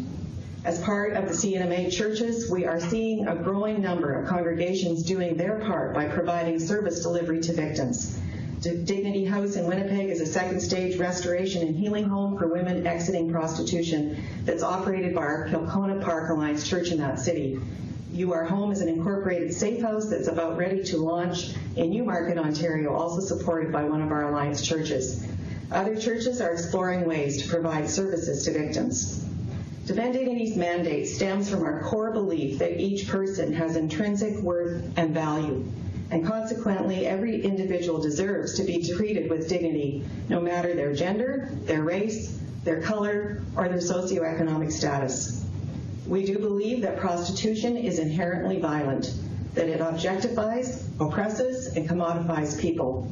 H: As part of the CNMA churches, we are seeing a growing number of congregations doing their part by providing service delivery to victims. Dignity House in Winnipeg is a second-stage restoration and healing home for women exiting prostitution that's operated by our Kilcona Park Alliance Church in that city. You Are Home is an incorporated safe house that's about ready to launch in Newmarket, Ontario, also supported by one of our Alliance churches. Other churches are exploring ways to provide services to victims. Defend Dignity's mandate stems from our core belief that each person has intrinsic worth and value, and consequently, every individual deserves to be treated with dignity, no matter their gender, their race, their color, or their socioeconomic status. We do believe that prostitution is inherently violent, that it objectifies, oppresses, and commodifies people.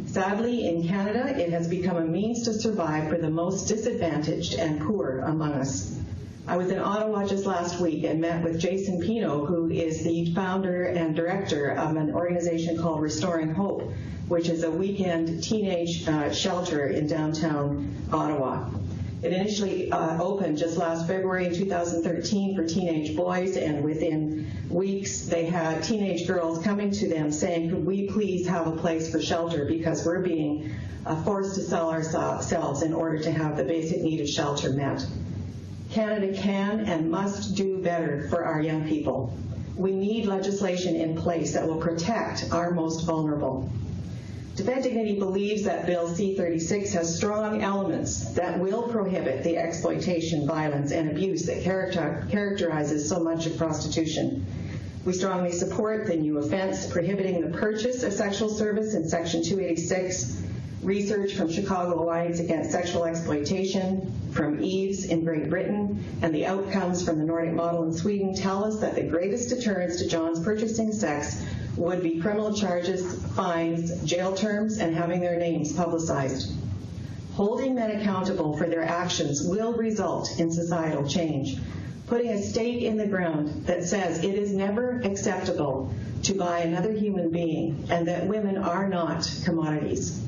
H: Sadly, in Canada, it has become a means to survive for the most disadvantaged and poor among us. I was in Ottawa just last week and met with Jason Pino, who is the founder and director of an organization called Restoring Hope, which is a weekend teenage shelter in downtown Ottawa. It initially opened just last February in 2013 for teenage boys, and within weeks they had teenage girls coming to them saying, could we please have a place for shelter because we're being forced to sell ourselves in order to have the basic need of shelter met. Canada can and must do better for our young people. We need legislation in place that will protect our most vulnerable. Defend Dignity believes that Bill C-36 has strong elements that will prohibit the exploitation, violence, and abuse that characterizes so much of prostitution. We strongly support the new offense prohibiting the purchase of sexual service in Section 286. Research from Chicago Alliance Against Sexual Exploitation, from EVES in Great Britain, and the outcomes from the Nordic model in Sweden tell us that the greatest deterrents to Johns purchasing sex would be criminal charges, fines, jail terms, and having their names publicized. Holding men accountable for their actions will result in societal change. Putting a stake in the ground that says it is never acceptable to buy another human being and that women are not commodities.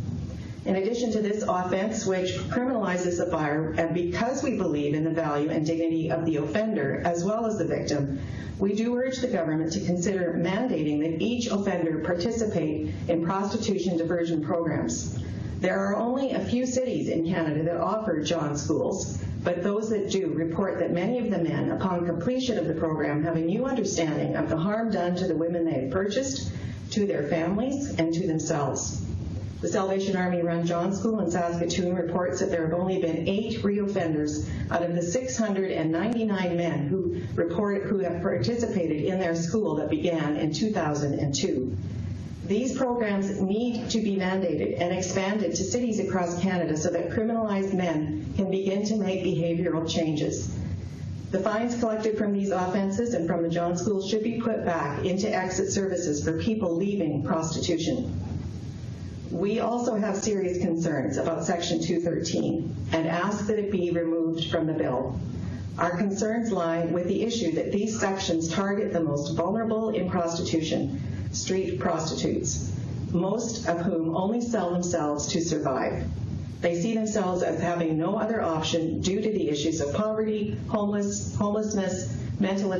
H: In addition to this offense, which criminalizes the buyer, and because we believe in the value and dignity of the offender as well as the victim, we do urge the government to consider mandating that each offender participate in prostitution diversion programs. There are only a few cities in Canada that offer John schools, but those that do report that many of the men, upon completion of the program, have a new understanding of the harm done to the women they have purchased, to their families, and to themselves. The Salvation Army-run John School in Saskatoon reports that there have only been 8 reoffenders out of the 699 men who have participated in their school that began in 2002. These programs need to be mandated and expanded to cities across Canada so that criminalized men can begin to make behavioral changes. The fines collected from these offenses and from the John School should be put back into exit services for people leaving prostitution. We also have serious concerns about Section 213 and ask that it be removed from the bill. Our concerns lie with the issue that these sections target the most vulnerable in prostitution, street prostitutes, most of whom only sell themselves to survive. They see themselves as having no other option due to the issues of poverty, homelessness, mental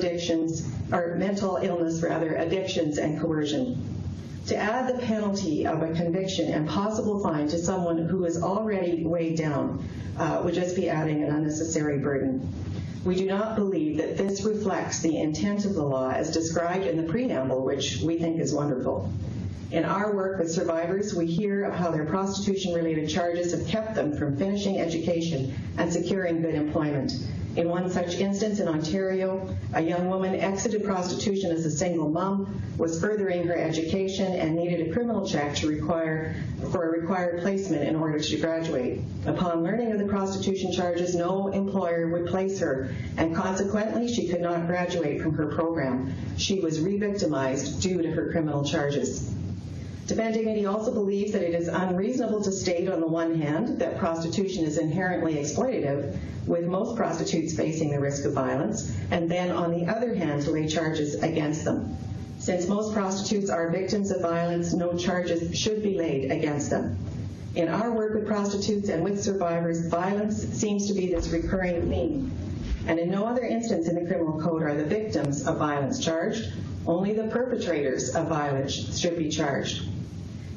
H: illness, addictions, and coercion. To add the penalty of a conviction and possible fine to someone who is already weighed down would just be adding an unnecessary burden. We do not believe that this reflects the intent of the law as described in the preamble, which we think is wonderful. In our work with survivors, we hear of how their prostitution-related charges have kept them from finishing education and securing good employment. In one such instance in Ontario, a young woman exited prostitution as a single mom, was furthering her education, and needed a criminal check for a required placement in order to graduate. Upon learning of the prostitution charges, no employer would place her, and consequently, she could not graduate from her program. She was re-victimized due to her criminal charges. Defend Dignity also believes that it is unreasonable to state on the one hand that prostitution is inherently exploitative, with most prostitutes facing the risk of violence, and then on the other hand to lay charges against them. Since most prostitutes are victims of violence, no charges should be laid against them. In our work with prostitutes and with survivors, violence seems to be this recurring theme, and in no other instance in the criminal code are the victims of violence charged. Only the perpetrators of violence should be charged.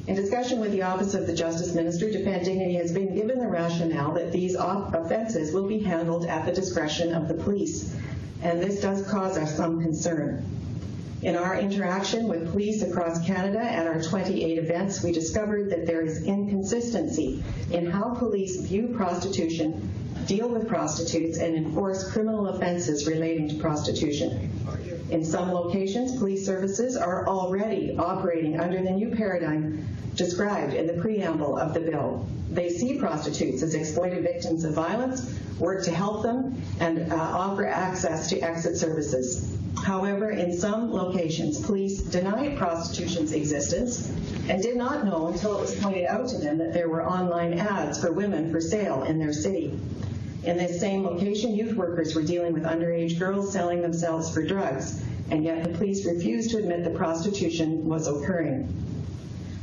H: In discussion with the Office of the Justice Minister, Defend Dignity has been given the rationale that these offenses will be handled at the discretion of the police, and this does cause us some concern. In our interaction with police across Canada at our 28 events, we discovered that there is inconsistency in how police view prostitution, deal with prostitutes, and enforce criminal offenses relating to prostitution. In some locations, police services are already operating under the new paradigm described in the preamble of the bill. They see prostitutes as exploited victims of violence, work to help them, and offer access to exit services. However, in some locations, police denied prostitution's existence and did not know until it was pointed out to them that there were online ads for women for sale in their city. In this same location, youth workers were dealing with underage girls selling themselves for drugs, and yet the police refused to admit that prostitution was occurring.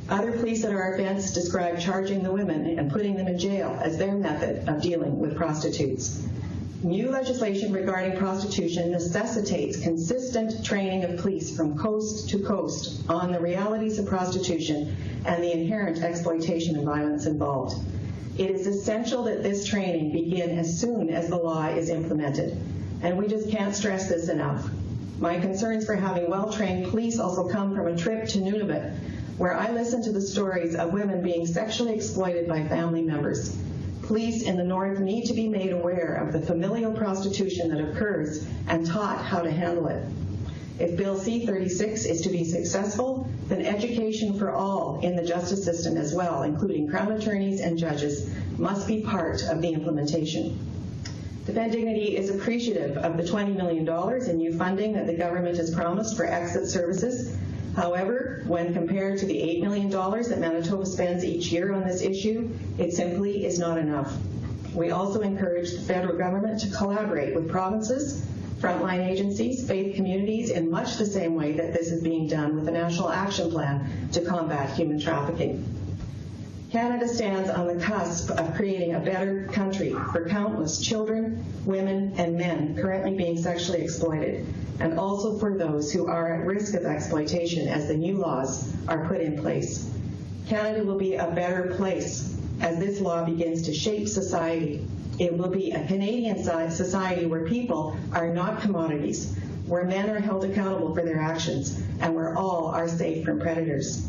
H: Other police at our events described charging the women and putting them in jail as their method of dealing with prostitutes. New legislation regarding prostitution necessitates consistent training of police from coast to coast on the realities of prostitution and the inherent exploitation and violence involved. It is essential that this training begin as soon as the law is implemented, and we just can't stress this enough. My concerns for having well-trained police also come from a trip to Nunavut, where I listened to the stories of women being sexually exploited by family members. Police in the North need to be made aware of the familial prostitution that occurs and taught how to handle it. If Bill C-36 is to be successful, then education for all in the justice system as well, including Crown attorneys and judges, must be part of the implementation. Defend Dignity is appreciative of the $20 million in new funding that the government has promised for exit services. However, when compared to the $8 million that Manitoba spends each year on this issue, it simply is not enough. We also encourage the federal government to collaborate with provinces, frontline agencies, faith communities in much the same way that this is being done with the National Action Plan to combat human trafficking. Canada stands on the cusp of creating a better country for countless children, women, and men currently being sexually exploited, and also for those who are at risk of exploitation as the new laws are put in place. Canada will be a better place as this law begins to shape society. It will be a Canadian society where people are not commodities, where men are held accountable for their actions, and where all are safe from predators.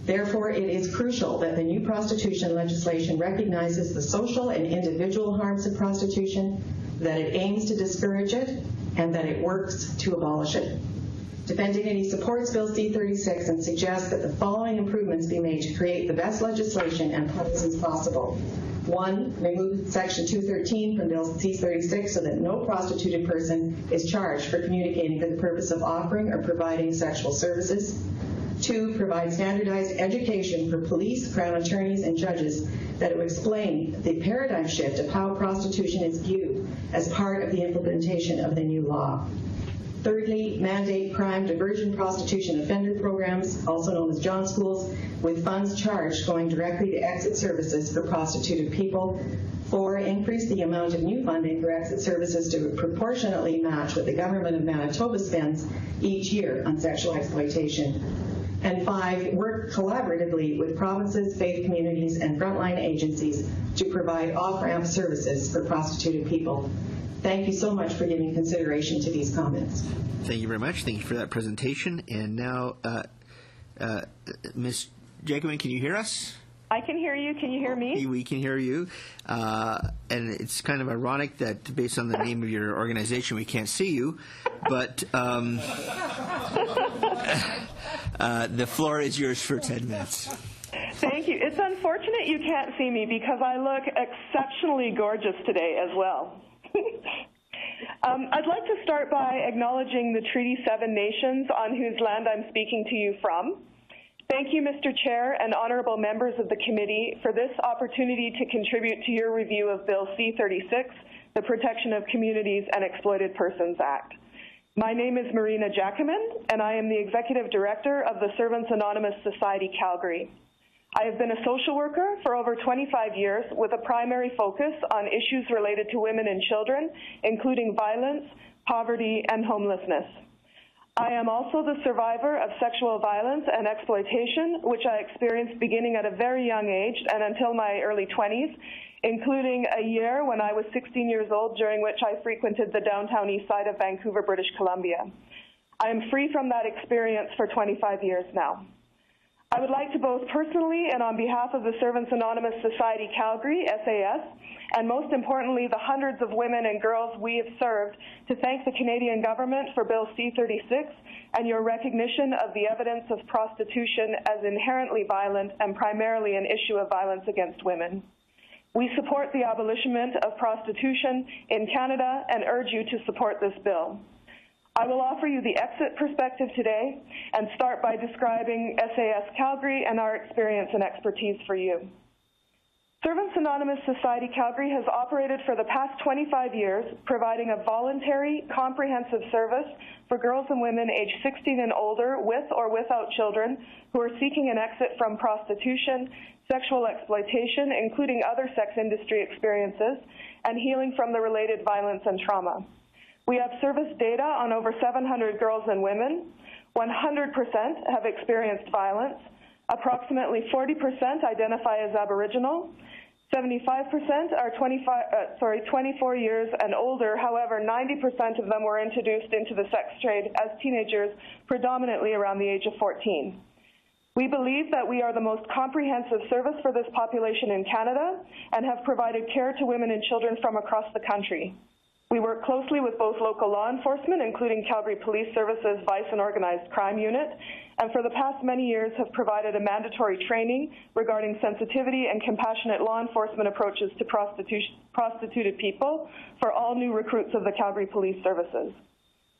H: Therefore, it is crucial that the new prostitution legislation recognizes the social and individual harms of prostitution, that it aims to discourage it, and that it works to abolish it. Defend Dignity supports Bill C-36 and suggests that the following improvements be made to create the best legislation and policies possible. 1, remove Section 213 from Bill C-36 so that no prostituted person is charged for communicating for the purpose of offering or providing sexual services. 2, provide standardized education for police, Crown attorneys, and judges that will explain the paradigm shift of how prostitution is viewed as part of the implementation of the new law. Thirdly, mandate crime diversion prostitution offender programs, also known as John Schools, with funds charged going directly to exit services for prostituted people. 4, increase the amount of new funding for exit services to proportionately match what the government of Manitoba spends each year on sexual exploitation. And 5, work collaboratively with provinces, faith communities, and frontline agencies to provide off-ramp services for prostituted people. Thank you so much for giving consideration to these comments.
A: Thank you very much. Thank you for that presentation. And now, Ms. Jacobin, can you hear us?
I: I can hear you. Can you hear me?
A: We can hear you. And it's kind of ironic that based on the name of your organization, we can't see you. But the floor is yours for 10 minutes.
I: Thank you. It's unfortunate you can't see me because I look exceptionally gorgeous today as well. I'd like to start by acknowledging the Treaty 7 nations on whose land I'm speaking to you from. Thank you, Mr. Chair and honorable members of the committee, for this opportunity to contribute to your review of Bill C-36, the Protection of Communities and Exploited Persons Act. My name is Marina Jacobin, and I am the Executive Director of the Servants Anonymous Society, Calgary. I have been a social worker for over 25 years with a primary focus on issues related to women and children, including violence, poverty, and homelessness. I am also the survivor of sexual violence and exploitation, which I experienced beginning at a very young age and until my early 20s, including a year when I was 16 years old, during which I frequented the downtown east side of Vancouver, British Columbia. I am free from that experience for 25 years now. I would like to both personally and on behalf of the Servants Anonymous Society Calgary, SAS, and most importantly, the hundreds of women and girls we have served, to thank the Canadian government for Bill C-36 and your recognition of the evidence of prostitution as inherently violent and primarily an issue of violence against women. We support the abolishment of prostitution in Canada and urge you to support this bill. I will offer you the exit perspective today and start by describing SAS Calgary and our experience and expertise for you. Servants Anonymous Society Calgary has operated for the past 25 years, providing a voluntary, comprehensive service for girls and women aged 16 and older with or without children who are seeking an exit from prostitution, sexual exploitation, including other sex industry experiences, and healing from the related violence and trauma. We have service data on over 700 girls and women. 100% have experienced violence. Approximately 40% identify as Aboriginal. 75% are 24 years and older. However, 90% of them were introduced into the sex trade as teenagers, predominantly around the age of 14. We believe that we are the most comprehensive service for this population in Canada and have provided care to women and children from across the country. We work closely with both local law enforcement, including Calgary Police Services Vice and Organized Crime Unit, and for the past many years have provided a mandatory training regarding sensitivity and compassionate law enforcement approaches to prostituted people for all new recruits of the Calgary Police Services.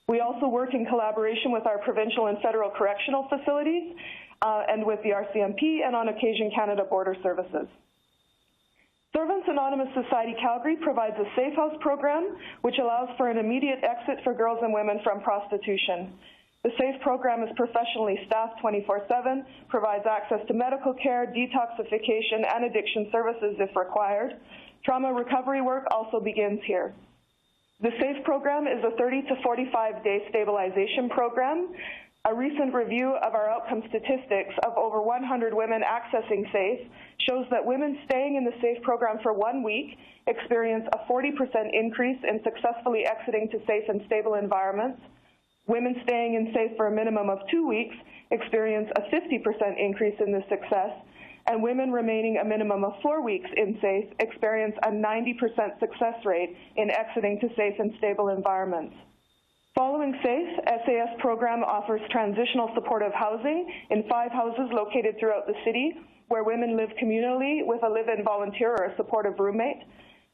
I: We also work in collaboration with our provincial and federal correctional facilities and with the RCMP and on occasion Canada Border Services. Servants Anonymous Society Calgary provides a Safe House program which allows for an immediate exit for girls and women from prostitution. The SAFE program is professionally staffed 24/7, provides access to medical care, detoxification, and addiction services if required. Trauma recovery work also begins here. The SAFE program is a 30 to 45-day stabilization program. A recent review of our outcome statistics of over 100 women accessing SAFE shows that women staying in the SAFE program for 1 week experience a 40% increase in successfully exiting to safe and stable environments. Women staying in SAFE for a minimum of 2 weeks experience a 50% increase in this success, and women remaining a minimum of 4 weeks in SAFE experience a 90% success rate in exiting to safe and stable environments. Following SAFE, SAS program offers transitional supportive housing in 5 houses located throughout the city where women live communally with a live-in volunteer or a supportive roommate.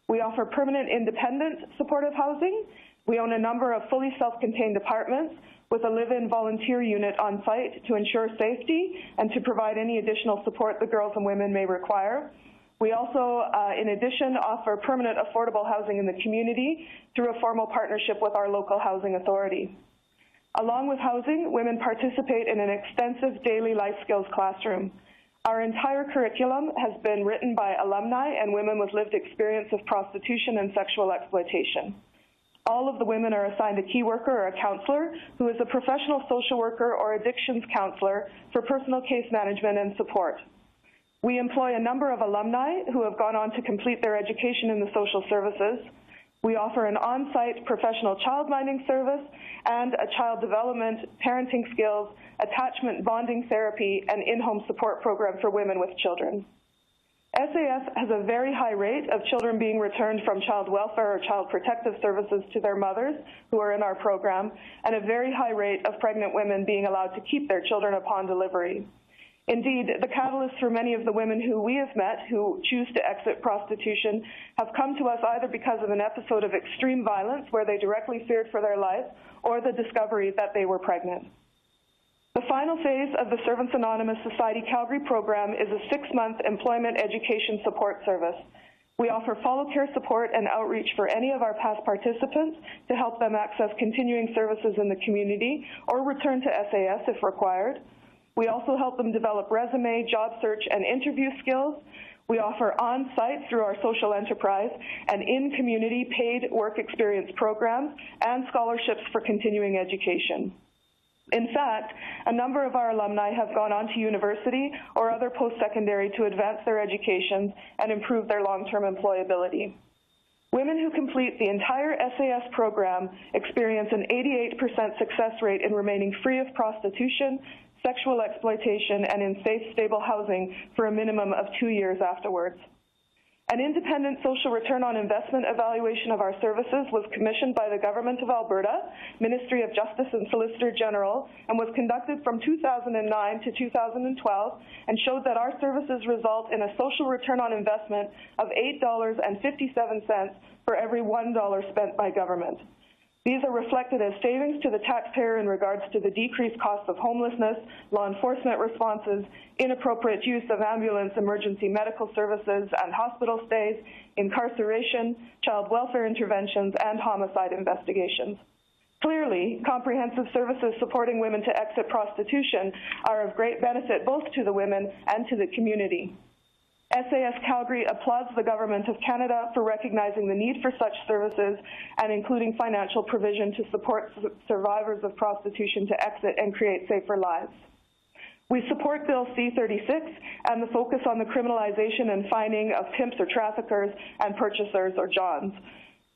I: We offer permanent independent supportive housing. We own a number of fully self-contained apartments with a live-in volunteer unit on site to ensure safety and to provide any additional support the girls and women may require. We also, in addition, offer permanent affordable housing in the community through a formal partnership with our local housing authority. Along with housing, women participate in an extensive daily life skills classroom. Our entire curriculum has been written by alumni and women with lived experience of prostitution and sexual exploitation. All of the women are assigned a key worker or a counselor who is a professional social worker or addictions counselor for personal case management and support. We employ a number of alumni who have gone on to complete their education in the social services. We offer an on-site professional childminding service and a child development, parenting skills, attachment bonding therapy, and in-home support program for women with children. SAS has a very high rate of children being returned from child welfare or child protective services to their mothers who are in our program, and a very high rate of pregnant women being allowed to keep their children upon delivery. Indeed, the catalyst for many of the women who we have met who choose to exit prostitution have come to us either because of an episode of extreme violence where they directly feared for their life, or the discovery that they were pregnant. The final phase of the Servants Anonymous Society Calgary program is a 6-month employment education support service. We offer follow care support and outreach for any of our past participants to help them access continuing services in the community or return to SAS if required. We also help them develop resume, job search, and interview skills. We offer on-site through our social enterprise and in-community paid work experience programs and scholarships for continuing education. In fact, a number of our alumni have gone on to university or other post-secondary to advance their educations and improve their long-term employability. Women who complete the entire SAS program experience an 88% success rate in remaining free of prostitution, sexual exploitation, and in safe, stable housing for a minimum of 2 years afterwards. An independent social return on investment evaluation of our services was commissioned by the Government of Alberta, Ministry of Justice and Solicitor General, and was conducted from 2009 to 2012 and showed that our services result in a social return on investment of $8.57 for every $1 spent by government. These are reflected as savings to the taxpayer in regards to the decreased cost of homelessness, law enforcement responses, inappropriate use of ambulance emergency medical services and hospital stays, incarceration, child welfare interventions, and homicide investigations. Clearly, comprehensive services supporting women to exit prostitution are of great benefit both to the women and to the community. SAS Calgary applauds the Government of Canada for recognizing the need for such services and including financial provision to support survivors of prostitution to exit and create safer lives. We support Bill C-36 and the focus on the criminalization and fining of pimps or traffickers and purchasers or Johns.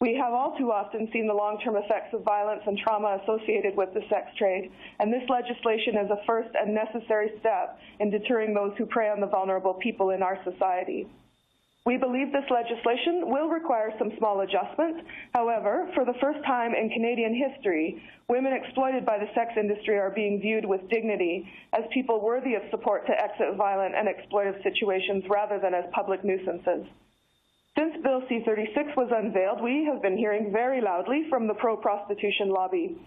I: We have all too often seen the long-term effects of violence and trauma associated with the sex trade, and this legislation is a first and necessary step in deterring those who prey on the vulnerable people in our society. We believe this legislation will require some small adjustments. However, for the first time in Canadian history, women exploited by the sex industry are being viewed with dignity as people worthy of support to exit violent and exploitive situations rather than as public nuisances. Since Bill C-36 was unveiled, we have been hearing very loudly from the pro-prostitution lobby.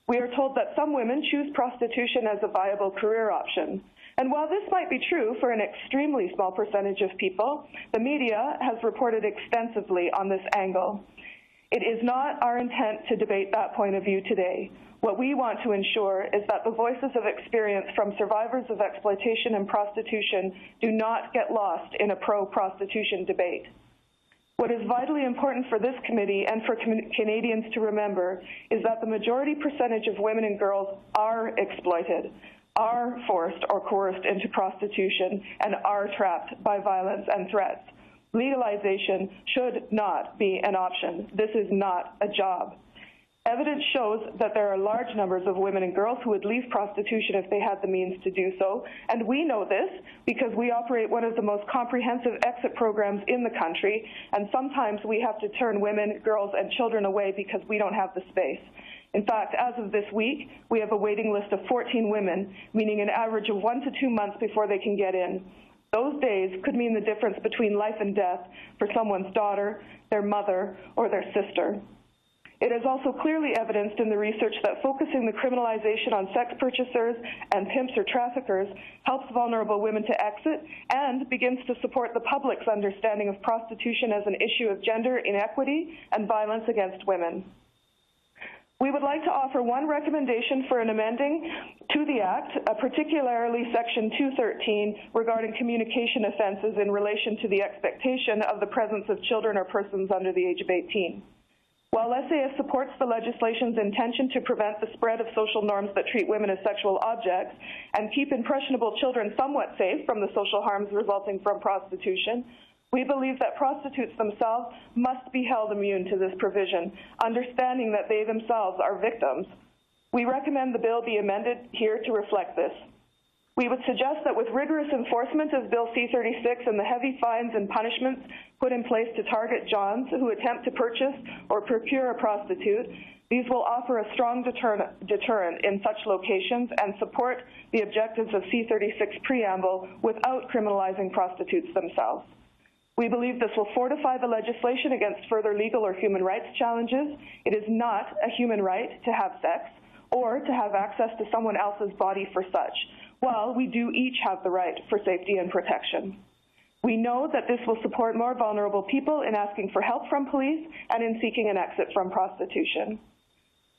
I: We are told that some women choose prostitution as a viable career option. And while this might be true for an extremely small percentage of people, the media has reported extensively on this angle. It is not our intent to debate that point of view today. What we want to ensure is that the voices of experience from survivors of exploitation and prostitution do not get lost in a pro-prostitution debate. What is vitally important for this committee and for Canadians to remember is that the majority percentage of women and girls are exploited, are forced or coerced into prostitution, and are trapped by violence and threats. Legalization should not be an option. This is not a job. Evidence shows that there are large numbers of women and girls who would leave prostitution if they had the means to do so, and we know this because we operate one of the most comprehensive exit programs in the country, and sometimes we have to turn women, girls, and children away because we don't have the space. In fact, as of this week, we have a waiting list of 14 women, meaning an average of 1 to 2 months before they can get in. Those days could mean the difference between life and death for someone's daughter, their mother, or their sister. It is also clearly evidenced in the research that focusing the criminalization on sex purchasers and pimps or traffickers helps vulnerable women to exit and begins to support the public's understanding of prostitution as an issue of gender inequity and violence against women. We would like to offer one recommendation for an amending to the Act, particularly Section 213 regarding communication offenses in relation to the expectation of the presence of children or persons under the age of 18. While SAS supports the legislation's intention to prevent the spread of social norms that treat women as sexual objects and keep impressionable children somewhat safe from the social harms resulting from prostitution, we believe that prostitutes themselves must be held immune to this provision, understanding that they themselves are victims. We recommend the bill be amended here to reflect this. We would suggest that with rigorous enforcement of Bill C-36 and the heavy fines and punishments put in place to target Johns who attempt to purchase or procure a prostitute, these will offer a strong deterrent in such locations and support the objectives of C-36 preamble without criminalizing prostitutes themselves. We believe this will fortify the legislation against further legal or human rights challenges. It is not a human right to have sex or to have access to someone else's body for such, while we do each have the right for safety and protection. We know that this will support more vulnerable people in asking for help from police and in seeking an exit from prostitution.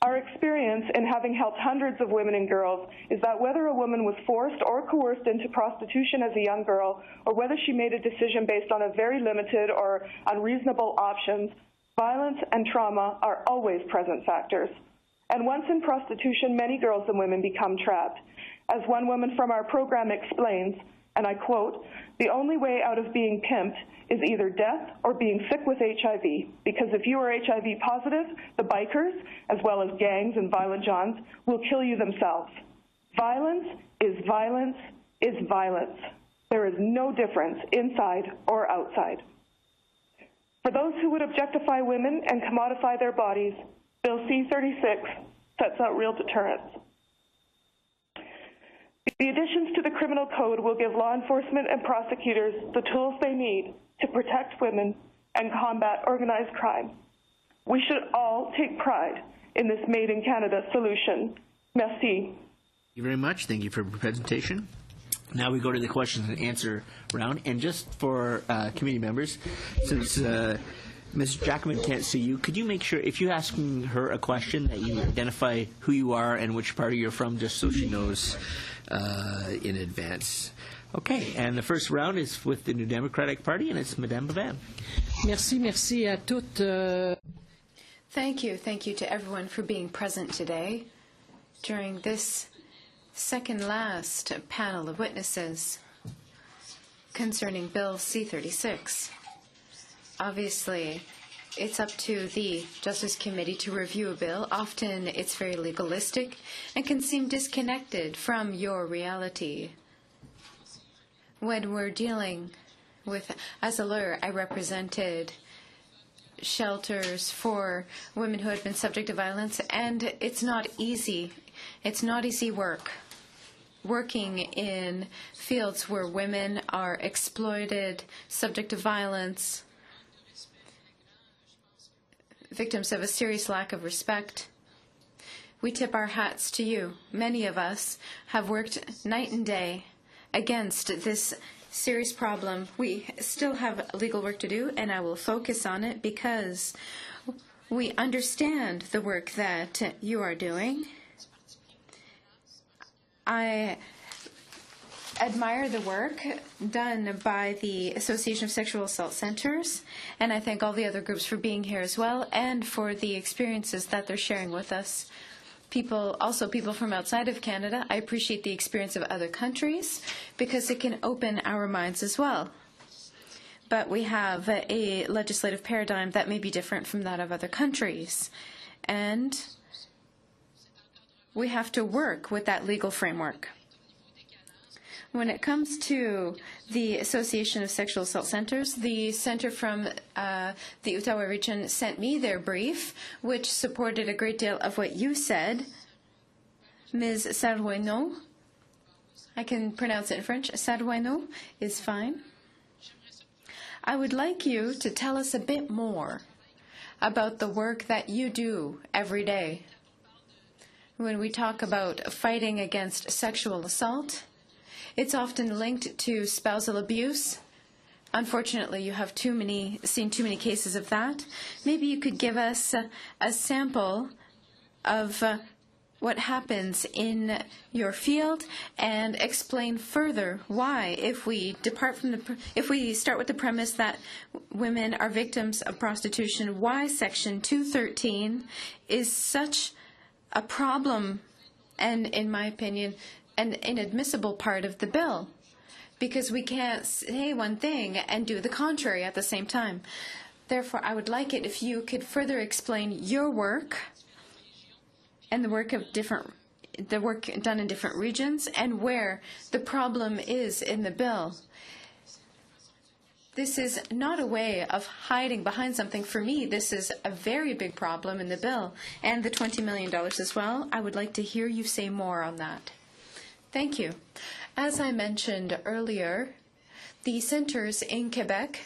I: Our experience in having helped hundreds of women and girls is that whether a woman was forced or coerced into prostitution as a young girl, or whether she made a decision based on a very limited or unreasonable options, violence and trauma are always present factors. And once in prostitution, many girls and women become trapped. As one woman from our program explains, and I quote, "The only way out of being pimped is either death or being sick with HIV, because if you are HIV positive, the bikers, as well as gangs and violent Johns, will kill you themselves. Violence is violence is violence. There is no difference inside or outside." For those who would objectify women and commodify their bodies, Bill C-36 sets out real deterrents. The additions to the criminal code will give law enforcement and prosecutors the tools they need to protect women and combat organized crime. We should all take pride in this Made in Canada solution. Merci.
A: Thank you very much. Thank you for your presentation. Now we go to the questions and answer round. And just for committee members, since Ms. Jackman can't see you, could you make sure, if you're asking her a question, that you identify who you are and which party you're from, just so she knows in advance. Okay, and the first round is with the New Democratic Party, and it's Madame Bavan.
J: Merci à toutes.
D: Thank you to everyone for being present today during this second last panel of witnesses concerning Bill C-36. Obviously, it's up to the Justice Committee to review a bill. Often it's very legalistic and can seem disconnected from your reality. When we're dealing with, as a lawyer, I represented shelters for women who had been subject to violence, and it's not easy. It's not easy work. Working in fields where women are exploited, subject to violence, victims of a serious lack of respect. We tip our hats to you. Many of us have worked night and day against this serious problem. We still have legal work to do, and I will focus on it because we understand the work that you are doing. I admire the work done by the Association of Sexual Assault Centers, and I thank all the other groups for being here as well and for the experiences that they're sharing with us. People from outside of Canada, I appreciate the experience of other countries because it can open our minds as well. But we have a legislative paradigm that may be different from that of other countries, and we have to work with that legal framework. When it comes to the Association of Sexual Assault Centers, the center from the Ottawa region sent me their brief, which supported a great deal of what you said. Ms. Saroueno, I can pronounce it in French, Saroueno is fine. I would like you to tell us a bit more about the work that you do every day. When we talk about fighting against sexual assault, it's often linked to spousal abuse. Unfortunately, you have seen too many cases of that. Maybe you could give us a sample of what happens in your field and explain further why, if we start with the premise that women are victims of prostitution, why Section 213 is such a problem and, in my opinion, an inadmissible part of the bill, because we can't say one thing and do the contrary at the same time. Therefore, I would like it if you could further explain your work and the work done in different regions and where the problem is in the bill. This is not a way of hiding behind something. For me, this is a very big problem in the bill. And the $20 million as well. I would like to hear you say more on that. Thank you. As I mentioned earlier, the centers in Quebec,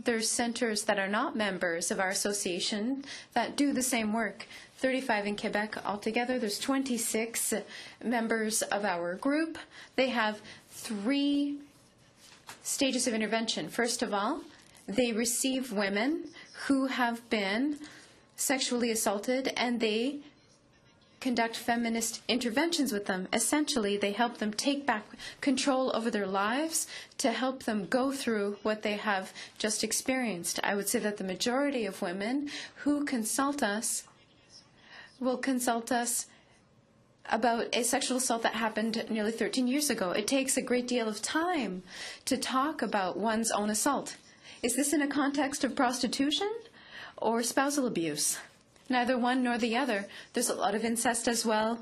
D: there's centers that are not members of our association that do the same work. 35 in Quebec altogether. There's 26 members of our group. They have 3 stages of intervention. First of all, they receive women who have been sexually assaulted, and they conduct feminist interventions with them. Essentially, they help them take back control over their lives to help them go through what they have just experienced. I would say that the majority of women who consult us will consult us about a sexual assault that happened nearly 13 years ago. It takes a great deal of time to talk about one's own assault. Is this in a context of prostitution or spousal abuse? Neither one nor the other. There's a lot of incest as well.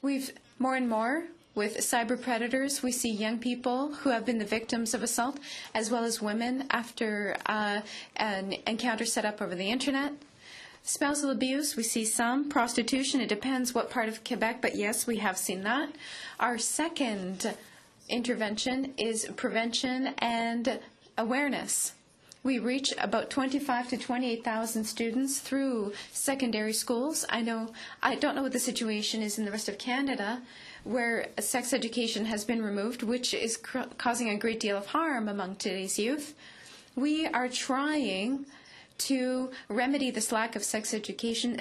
D: We've more and more, with cyber predators, we see young people who have been the victims of assault, as well as women after an encounter set up over the internet. Spousal abuse, we see some. Prostitution, it depends what part of Quebec, but yes, we have seen that. Our second intervention is prevention and awareness. We reach about 25 to 28,000 students through secondary schools. I don't know what the situation is in the rest of Canada, where sex education has been removed, which is causing a great deal of harm among today's youth. We are trying to remedy this lack of sex education,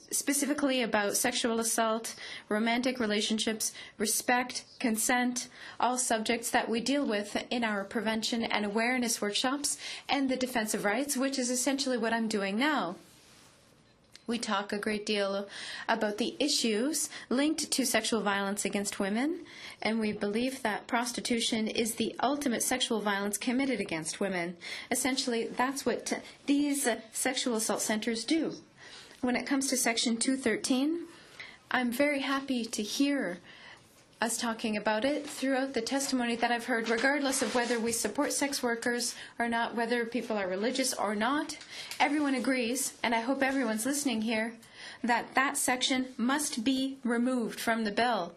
D: specifically about sexual assault, romantic relationships, respect, consent, all subjects that we deal with in our prevention and awareness workshops, and the defense of rights, which is essentially what I'm doing now. We talk a great deal about the issues linked to sexual violence against women, and we believe that prostitution is the ultimate sexual violence committed against women. Essentially, that's what these sexual assault centers do. When it comes to Section 213, I'm very happy to hear us talking about it throughout the testimony that I've heard, regardless of whether we support sex workers or not, whether people are religious or not. Everyone agrees, and I hope everyone's listening here, that that section must be removed from the bill.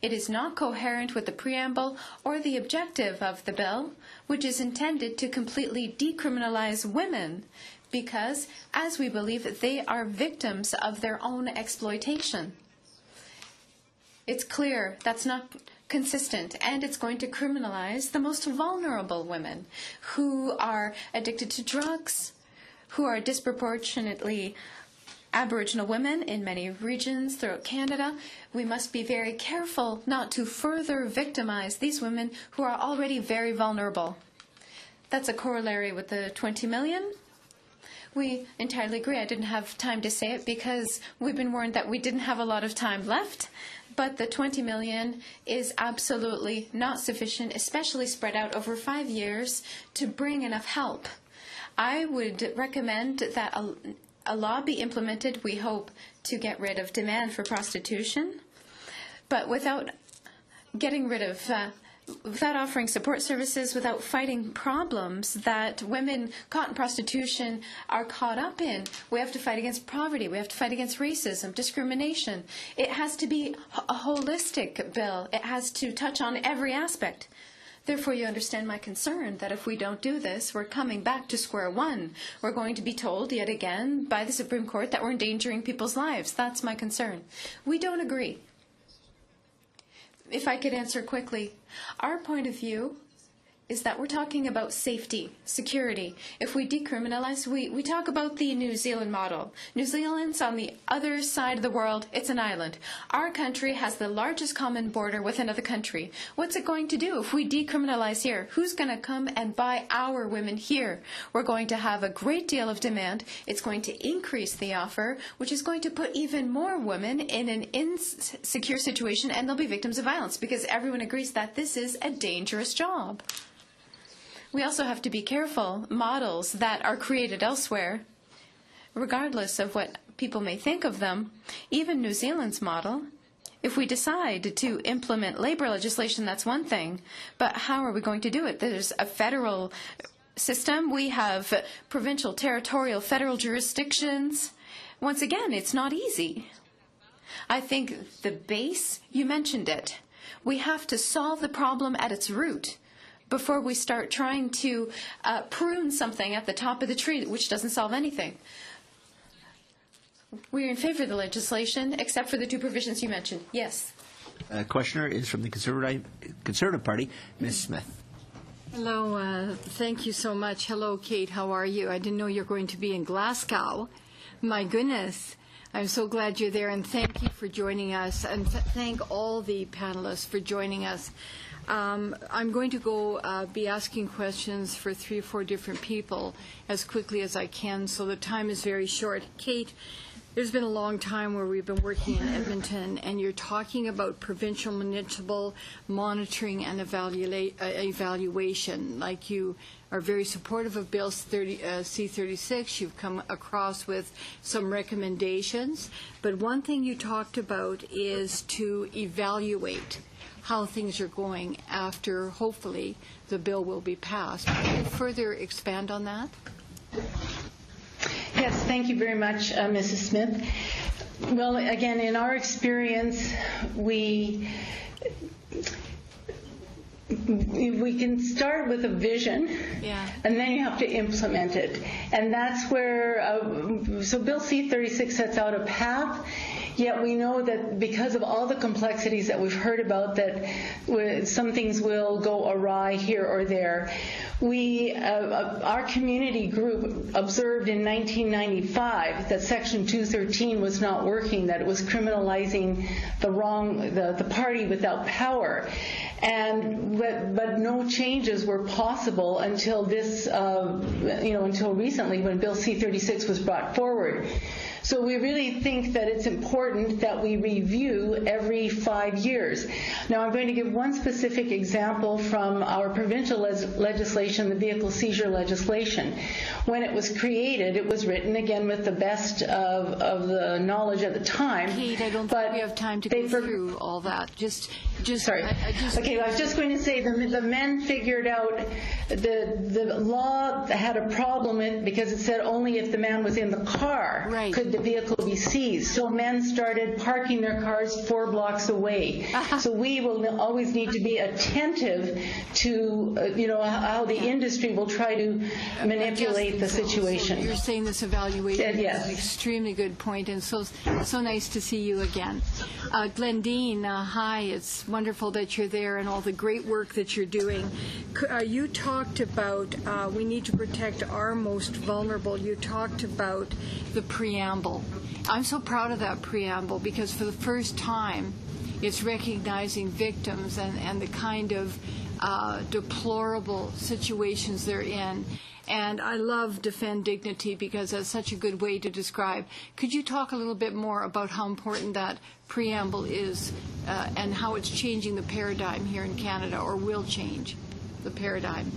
D: It is not coherent with the preamble or the objective of the bill, which is intended to completely decriminalize women because, as we believe, they are victims of their own exploitation. It's clear that's not consistent, and it's going to criminalize the most vulnerable women who are addicted to drugs, who are disproportionately Aboriginal women in many regions throughout Canada. We must be very careful not to further victimize these women who are already very vulnerable. That's a corollary with the 20 million. We entirely agree. I didn't have time to say it because we've been warned that we didn't have a lot of time left. But the 20 million is absolutely not sufficient, especially spread out over 5 years, to bring enough help. I would recommend that a law be implemented, we hope, to get rid of demand for prostitution, but without getting rid of without offering support services, without fighting problems that women caught in prostitution are caught up in. We have to fight against poverty. We have to fight against racism, discrimination. It has to be a holistic bill. It has to touch on every aspect. Therefore, you understand my concern that if we don't do this, we're coming back to square one. We're going to be told yet again by the Supreme Court that we're endangering people's lives. That's my concern. We don't agree. If I could answer quickly, our point of view is that we're talking about safety, security. If we decriminalize, we talk about the New Zealand model. New Zealand's on the other side of the world. It's an island. Our country has the largest common border with another country. What's it going to do if we decriminalize here? Who's going to come and buy our women here? We're going to have a great deal of demand. It's going to increase the offer, which is going to put even more women in an insecure situation, and they'll be victims of violence because everyone agrees that this is a dangerous job. We also have to be careful. Models that are created elsewhere, regardless of what people may think of them, even New Zealand's model, if we decide to implement labor legislation, that's one thing, but how are we going to do it? There's a federal system. We have provincial, territorial, federal jurisdictions. Once again, it's not easy. I think the base, you mentioned it. We have to solve the problem at its root before we start trying to prune something at the top of the tree, which doesn't solve anything. We're in favor of the legislation, except for the two provisions you mentioned. Yes.
A: Questioner is from the Conservative Party, Ms. Smith.
K: Hello. Thank you so much. Hello, Kate. How are you? I didn't know you were going to be in Glasgow. My goodness. I'm so glad you're there, and thank you for joining us, and thank all the panelists for joining us. I'm going to go be asking questions for 3 or 4 different people as quickly as I can, so the time is very short. Kate, there's been a long time where we've been working in Edmonton, and you're talking about provincial municipal monitoring and evaluation. Like, you are very supportive of Bill C-36. You've come across with some recommendations. But one thing you talked about is to evaluate how things are going after, hopefully, the bill will be passed. Can you further expand on that?
G: Yes, thank you very much, Mrs. Smith. Well, again, in our experience, we can start with a vision, and then you have to implement it. And that's where, so Bill C-36 sets out a path, yet we know that because of all the complexities that we've heard about, that some things will go awry here or there. Our community group observed in 1995 that Section 213 was not working, that it was criminalizing the party without power. But no changes were possible until until recently, when Bill C-36 was brought forward. So we really think that it's important that we review every 5 years. Now, I'm going to give one specific example from our provincial legislation, the vehicle seizure legislation. When it was created, it was written, again, with the best of the knowledge at the time.
K: Kate, I don't think we have time to go through all that.
G: Sorry. Okay, I was just going to say the men figured out the law had a problem because it said only if the man was in the car could the vehicle be seized. So men started parking their cars 4 blocks away. So we will always need to be attentive to how the industry will try to manipulate the situation.
K: So you're saying this evaluation
G: yes.
K: is an extremely good point, and so nice to see you again. Glendine, hi. It's wonderful that you're there and all the great work that you're doing. You talked about we need to protect our most vulnerable. You talked about the preamble. I'm so proud of that preamble because for the first time it's recognizing victims and the kind of deplorable situations they're in. And I love Defend Dignity because that's such a good way to describe. Could you talk a little bit more about how important that preamble is and how it's changing the paradigm here in Canada, or will change the paradigm?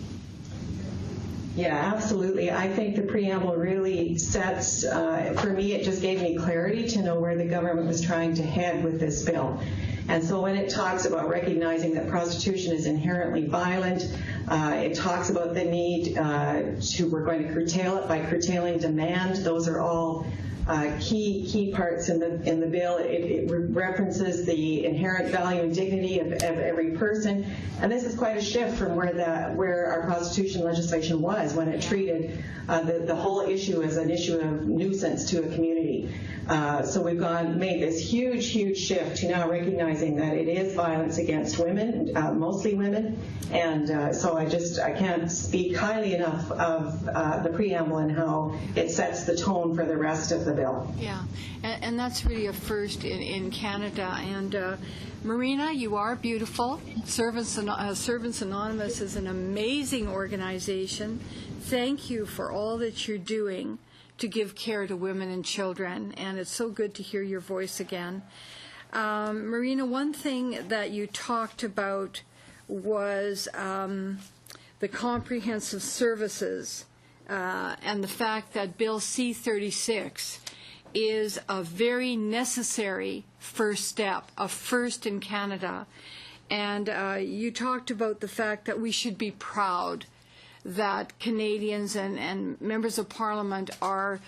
H: Yeah, absolutely. I think the preamble really sets, for me, it just gave me clarity to know where the government was trying to head with this bill. And so when it talks about recognizing that prostitution is inherently violent, it talks about the need we're going to curtail it by curtailing demand. Those are all key parts in the bill. It references the inherent value and dignity of every person, and this is quite a shift from where our prostitution legislation was when it treated the whole issue as an issue of nuisance to a community. So we've made this huge shift to now recognizing that it is violence against women, mostly women, and so I can't speak highly enough of the preamble and how it sets the tone for the rest of the bill.
K: Yeah, and that's really a first in Canada. And Marina, you are beautiful. Servants Anonymous is an amazing organization. Thank you for all that you're doing to give care to women and children, and it's so good to hear your voice again. Marina, one thing that you talked about was the comprehensive services and the fact that Bill C-36 is a very necessary first step, a first in Canada. And you talked about the fact that we should be proud that Canadians and members of Parliament are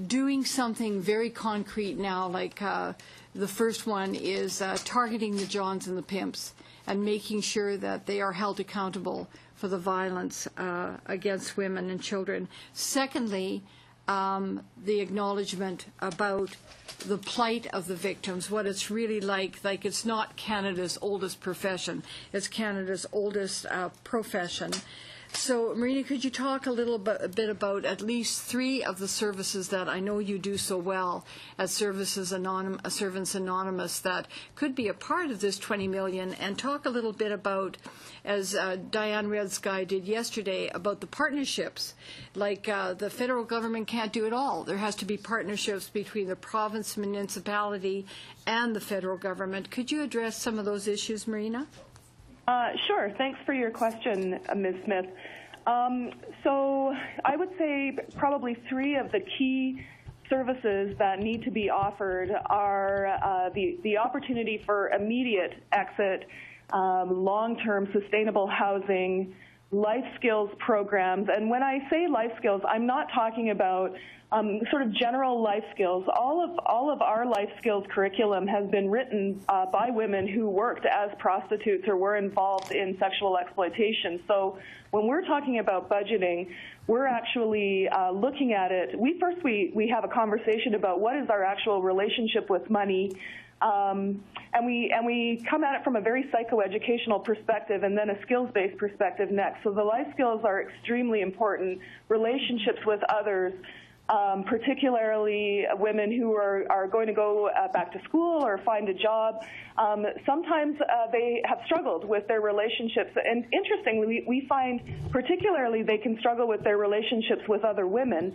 K: doing something very concrete now, like the first one is targeting the Johns and the pimps and making sure that they are held accountable for the violence against women and children. Secondly, the acknowledgement about the plight of the victims, what it's really like it's not Canada's oldest profession, it's Canada's oldest profession. So, Marina, could you talk a bit about at least 3 of the services that I know you do so well as Servants Anonymous that could be a part of this $20 million, and talk a little bit about, as Diane Redsky did yesterday, about the partnerships. Like the federal government can't do it all. There has to be partnerships between the province, municipality, and the federal government. Could you address some of those issues, Marina?
I: Sure. Thanks for your question, Ms. Smith. So I would say probably 3 of the key services that need to be offered are the opportunity for immediate exit, long-term sustainable housing, life skills programs. And when I say life skills, I'm not talking about sort of general life skills. All of our life skills curriculum has been written by women who worked as prostitutes or were involved in sexual exploitation. So when we're talking about budgeting, we're actually looking at it. We have a conversation about what is our actual relationship with money. And we come at it from a very psychoeducational perspective and then a skills-based perspective next. So the life skills are extremely important. Relationships with others, particularly women who are going to go back to school or find a job. Sometimes they have struggled with their relationships. And interestingly, we find particularly they can struggle with their relationships with other women,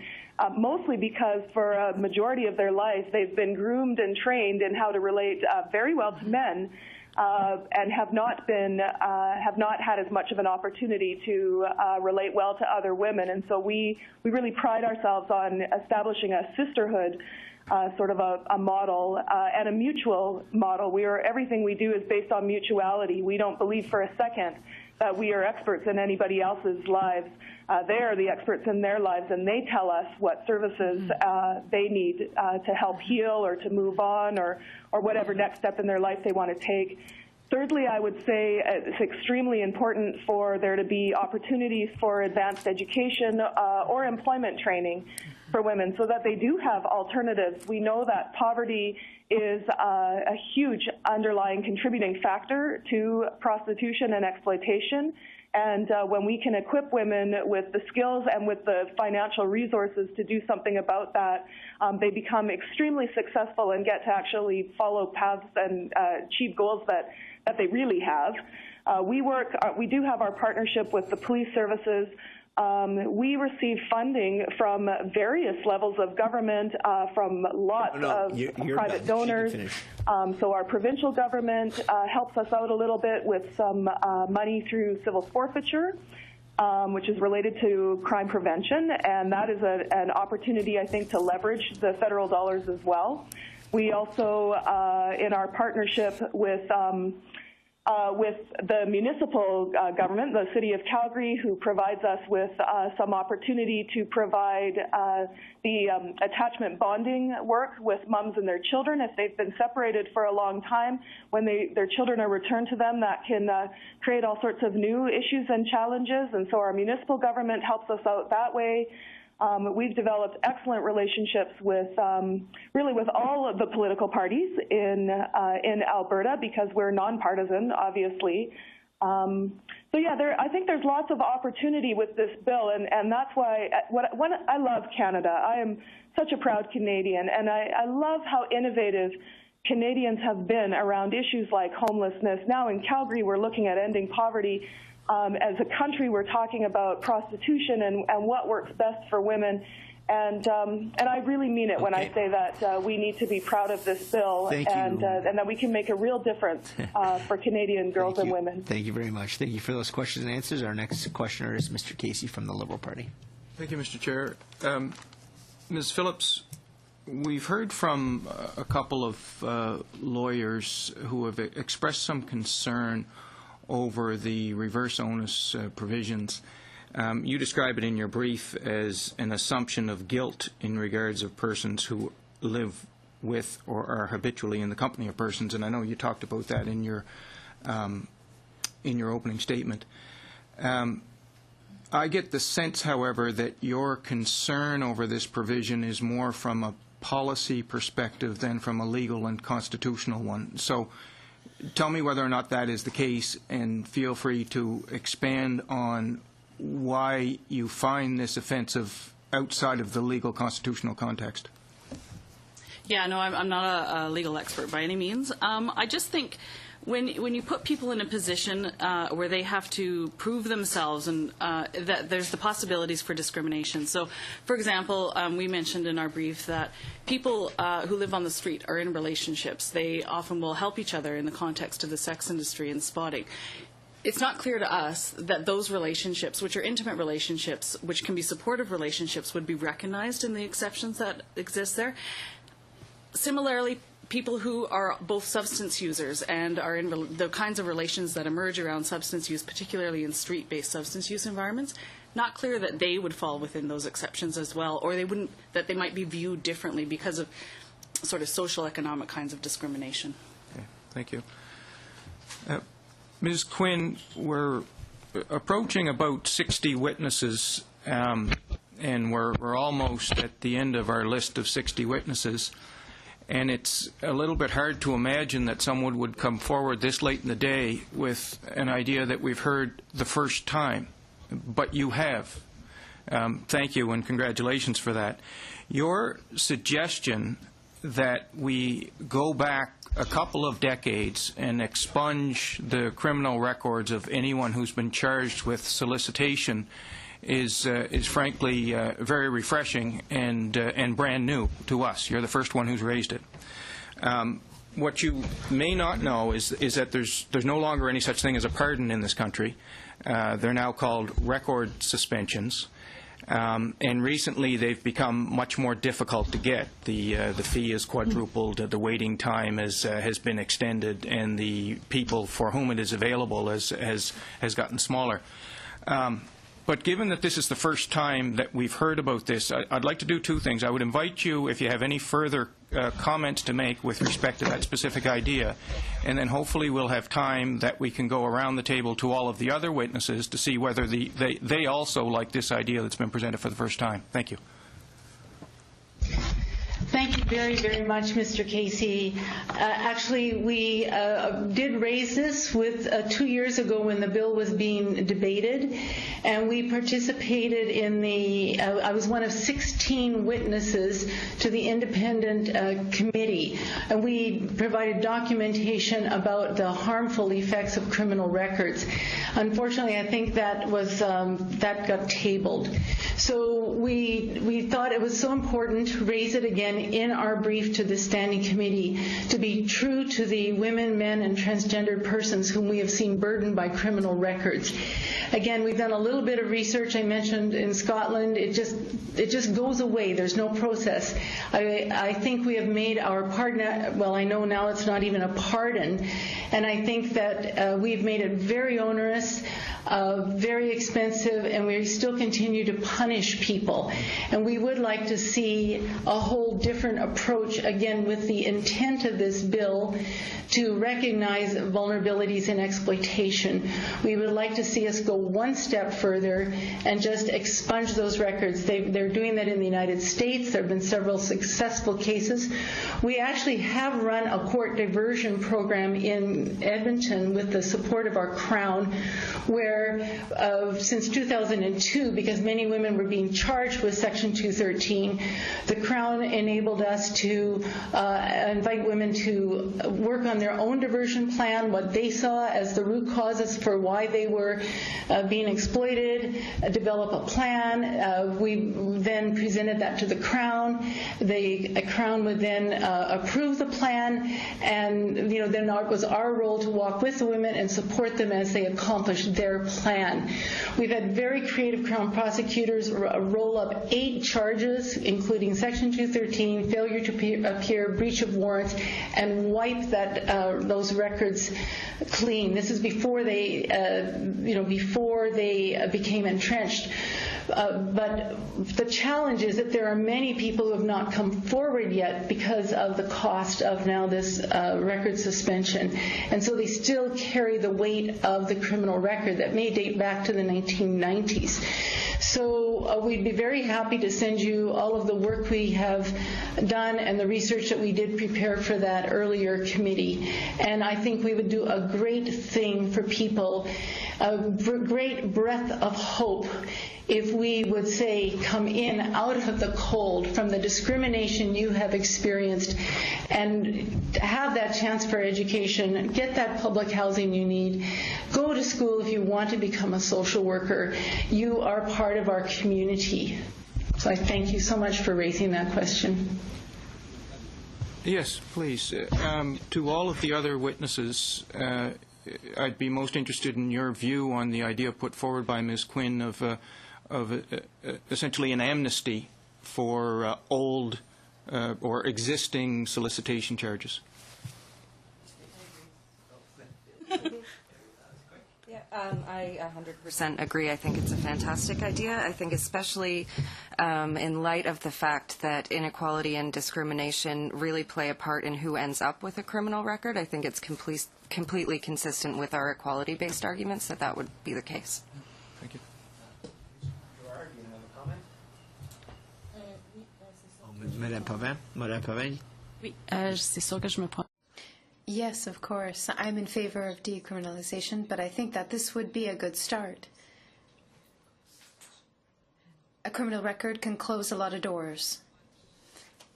I: mostly because for a majority of their life, they've been groomed and trained in how to relate very well to men. And have not had as much of an opportunity to relate well to other women. And so we really pride ourselves on establishing a sisterhood, sort of a model, and a mutual model. Everything we do is based on mutuality. We don't believe for a second that we are experts in anybody else's lives. They are the experts in their lives, and they tell us what services they need to help heal or to move on or whatever next step in their life they want to take. Thirdly, I would say it's extremely important for there to be opportunities for advanced education or employment training for women so that they do have alternatives. We know that poverty is a huge underlying contributing factor to prostitution and exploitation. And when we can equip women with the skills and with the financial resources to do something about that, they become extremely successful and get to actually follow paths and achieve goals that they really have. We do have our partnership with the police services. We receive funding from various levels of government, from lots of private donors. So our provincial government helps us out a little bit with some money through civil forfeiture, which is related to crime prevention, and that is an opportunity, I think, to leverage the federal dollars as well. We also, in our partnership with with the municipal government, the City of Calgary, who provides us with some opportunity to provide the attachment bonding work with moms and their children. If they've been separated for a long time, when their children are returned to them, that can create all sorts of new issues and challenges, and so our municipal government helps us out that way. We've developed excellent relationships with really with all of the political parties in Alberta, because we're nonpartisan, obviously. So yeah, I think there's lots of opportunity with this bill, and that's why when I love Canada. I am such a proud Canadian, and I love how innovative Canadians have been around issues like homelessness. Now in Calgary, we're looking at ending poverty. As a country, we're talking about prostitution and what works best for women. And I really mean it when I say that we need to be proud of this bill, and that we can make a real difference for Canadian girls and women.
A: Thank you very much. Thank you for those questions and answers. Our next questioner is Mr. Casey from the Liberal Party.
L: Thank you, Mr. Chair. Ms. Phillips, we've heard from a couple of lawyers who have expressed some concern over the reverse onus provisions. You describe it in your brief as an assumption of guilt in regards of persons who live with or are habitually in the company of persons, and I know you talked about that in your opening statement. I get the sense, however, that your concern over this provision is more from a policy perspective than from a legal and constitutional one. So tell me whether or not that is the case, and feel free to expand on why you find this offensive outside of the legal constitutional context.
E: Yeah, no, I'm not a legal expert by any means. I just think when you put people in a position where they have to prove themselves, and that there's the possibilities for discrimination. So, for example, we mentioned in our brief that people who live on the street are in relationships. They often will help each other in the context of the sex industry and spotting. It's not clear to us that those relationships, which are intimate relationships, which can be supportive relationships, would be recognized in the exceptions that exist there. Similarly, people who are both substance users and are in the kinds of relations that emerge around substance use, particularly in street-based substance use environments, not clear that they would fall within those exceptions as well, or that they might be viewed differently because of sort of social economic kinds of discrimination.
L: Okay, thank you. Ms. Quinn, we're approaching about 60 witnesses, and we're almost at the end of our list of 60 witnesses. And it's a little bit hard to imagine that someone would come forward this late in the day with an idea that we've heard the first time. But you have. Thank you and congratulations for that. Your suggestion that we go back a couple of decades and expunge the criminal records of anyone who's been charged with solicitation is frankly very refreshing and brand new to us. You're the first one who's raised it. What you may not know is that there's no longer any such thing as a pardon in this country. They're now called record suspensions. And recently they've become much more difficult to get. The fee is quadrupled, the waiting time has been extended, and the people for whom it is available has gotten smaller. But given that this is the first time that we've heard about this, I'd like to do two things. I would invite you, if you have any further comments to make with respect to that specific idea, and then hopefully we'll have time that we can go around the table to all of the other witnesses to see whether they also like this idea that's been presented for the first time. Thank you.
G: Thank you very, very much, Mr. Casey. Actually, we did raise this 2 years ago when the bill was being debated, and we participated in I was one of 16 witnesses to the independent committee, and we provided documentation about the harmful effects of criminal records. Unfortunately, I think that got tabled. So we thought it was so important to raise it again in our brief to the Standing Committee to be true to the women, men, and transgendered persons whom we have seen burdened by criminal records. Again, we've done a little bit of research I mentioned in Scotland, it just goes away. There's no process. I think we have made our pardon, well, I know now it's not even a pardon, and I think that we've made it very onerous, very expensive, and we still continue to punish people. And we would like to see a whole different approach, again, with the intent of this bill to recognize vulnerabilities and exploitation. We would like to see us go one step further and just expunge those records. They're doing that in the United States. There have been several successful cases. We actually have run a court diversion program in Edmonton with the support of our Crown, where since 2002, because many women were being charged with Section 213, the Crown enabled us to invite women to work on their own diversion plan, what they saw as the root causes for why they were being exploited, develop a plan. We then presented that to the Crown. The Crown would then approve the plan, and then it was our role to walk with the women and support them as they accomplished their plan. We've had very creative Crown prosecutors roll up 8 charges, including Section 213, failure to appear, breach of warrants, and wipe those records clean. This is before they became entrenched. But the challenge is that there are many people who have not come forward yet because of the cost of now this record suspension. And so they still carry the weight of the criminal record that may date back to the 1990s. So we'd be very happy to send you all of the work we have done and the research that we did prepare for that earlier committee. And I think we would do a great thing for people, a great breath of hope, if we would say, come in out of the cold from the discrimination you have experienced and have that chance for education, get that public housing you need, go to school if you want to become a social worker. You are part of our community. So I thank you so much for raising that question.
L: Yes, please. To all of the other witnesses, I'd be most interested in your view on the idea put forward by Ms. Quinn of essentially an amnesty for old or existing solicitation charges.
C: I 100% agree. I think it's a fantastic idea. I think especially in light of the fact that inequality and discrimination really play a part in who ends up with a criminal record, I think it's completely consistent with our equality-based arguments that would be the case.
L: Thank you.
A: Madame Pavan?
F: Oui, c'est sûr que je me prends.
D: Yes, of course. I'm in favor of decriminalization, but I think that this would be a good start. A criminal record can close a lot of doors.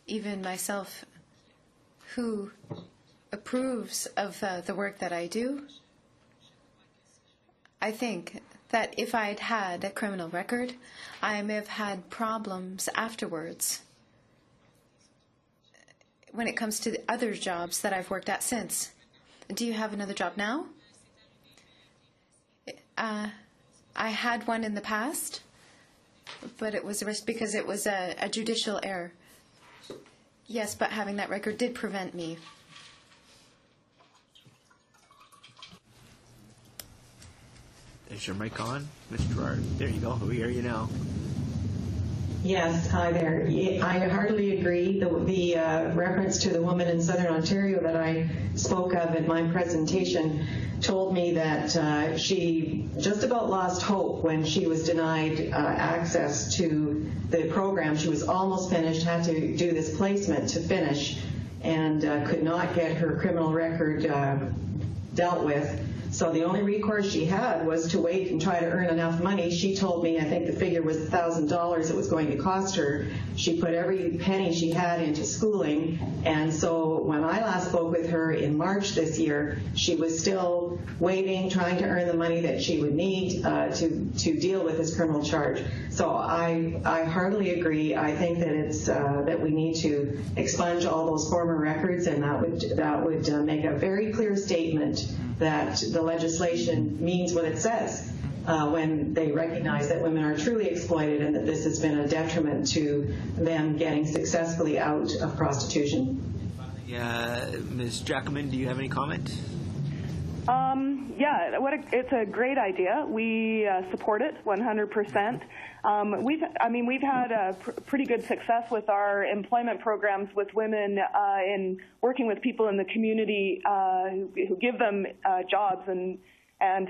D: Even myself, who approves of the work that I do, I think that if I'd had a criminal record, I may have had problems afterwards when it comes to the other jobs that I've worked at since. Do you have another job now? I had one in the past, but it was a risk because it was a judicial error. Yes, but having that record did prevent me.
A: Is your mic on, Mr. Gerard? There you go. We hear you now.
H: Yes, hi there. I heartily agree. The reference to the woman in Southern Ontario that I spoke of in my presentation told me that she just about lost hope when she was denied access to the program. She was almost finished, had to do this placement to finish, and could not get her criminal record dealt with. So the only recourse she had was to wait and try to earn enough money. She told me, I think the figure was $1,000 it was going to cost her. She put every penny she had into schooling, and so when I last spoke with her in March this year, she was still waiting, trying to earn the money that she would need to deal with this criminal charge. So I heartily agree. I think that it's that we need to expunge all those former records, and that would make a very clear statement that the legislation means what it says, when they recognize that women are truly exploited and that this has been a detriment to them getting successfully out of prostitution.
A: Ms. Jacquemin, do you have any comment?
I: Yeah, it's a great idea. We support it 100%. We've had pretty good success with our employment programs with women in working with people in the community who give them jobs and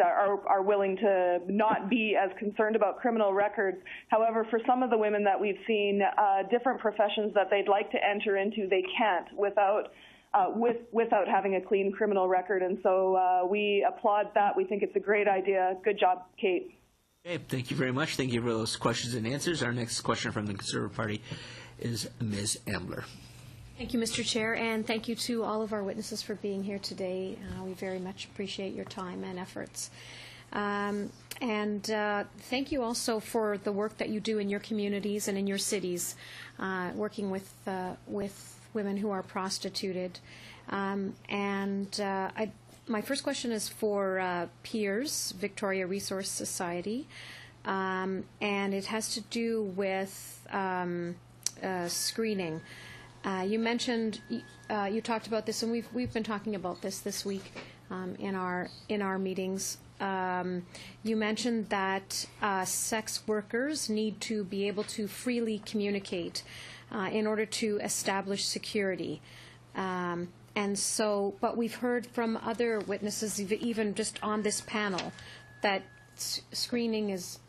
I: are willing to not be as concerned about criminal records. However, for some of the women that we've seen, different professions that they'd like to enter into, they can't without having a clean criminal record. And so we applaud that. We think it's a great idea. Good job, Kate.
A: Okay, thank you very much. Thank you for those questions and answers. Our next question from the Conservative Party is Ms. Ambler.
M: Thank you, Mr. Chair, and thank you to all of our witnesses for being here today. We very much appreciate your time and efforts. And thank you also for the work that you do in your communities and in your cities, working with women who are prostituted. My first question is for PEERS, Victoria Resource Society, and it has to do with screening. You mentioned, you talked about this, and we've been talking about this week in our meetings. You mentioned that sex workers need to be able to freely communicate in order to establish security. But we've heard from other witnesses, even just on this panel, that screening is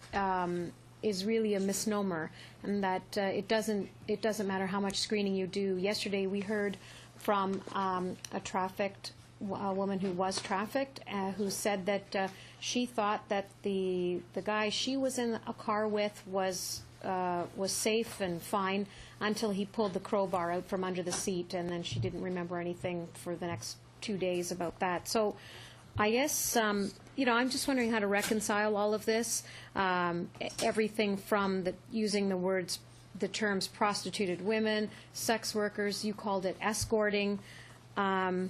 M: really a misnomer, and that it doesn't matter how much screening you do. Yesterday, we heard from a woman who was trafficked, who said that she thought that the guy she was in a car with was safe and fine until he pulled the crowbar out from under the seat, and then she didn't remember anything for the next 2 days about that. So I guess, I'm just wondering how to reconcile all of this, everything from using the terms prostituted women, sex workers, you called it escorting. How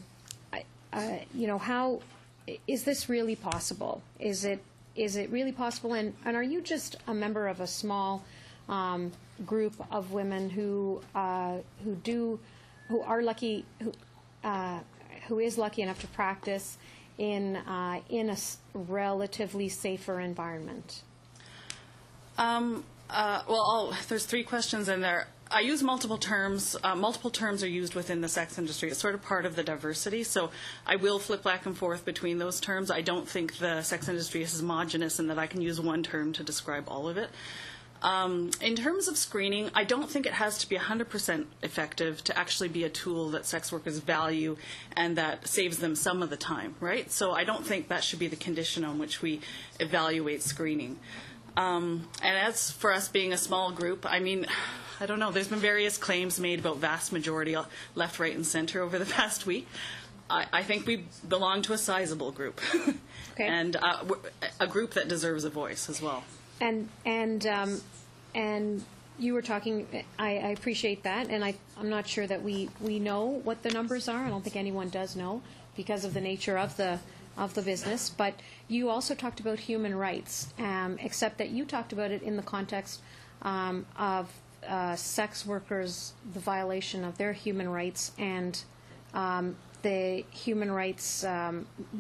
M: is this really possible? Is it really possible? And are you just a member of a small group of women who is lucky enough to practice in a relatively safer environment?
E: There's 3 questions in there. I use multiple terms. Multiple terms are used within the sex industry. It's sort of part of the diversity, so I will flip back and forth between those terms. I don't think the sex industry is homogenous in that I can use one term to describe all of it. In terms of screening, I don't think it has to be 100% effective to actually be a tool that sex workers value and that saves them some of the time, right? So I don't think that should be the condition on which we evaluate screening. And as for us being a small group, I don't know. There's been various claims made about vast majority left, right, and center over the past week. I think we belong to a sizable group, okay. And a group that deserves a voice as well.
M: And you were talking, I appreciate that, and I'm not sure that we know what the numbers are. I don't think anyone does know because of the nature of the business. But you also talked about human rights, except that you talked about it in the context of sex workers, the violation of their human rights, and the human rights.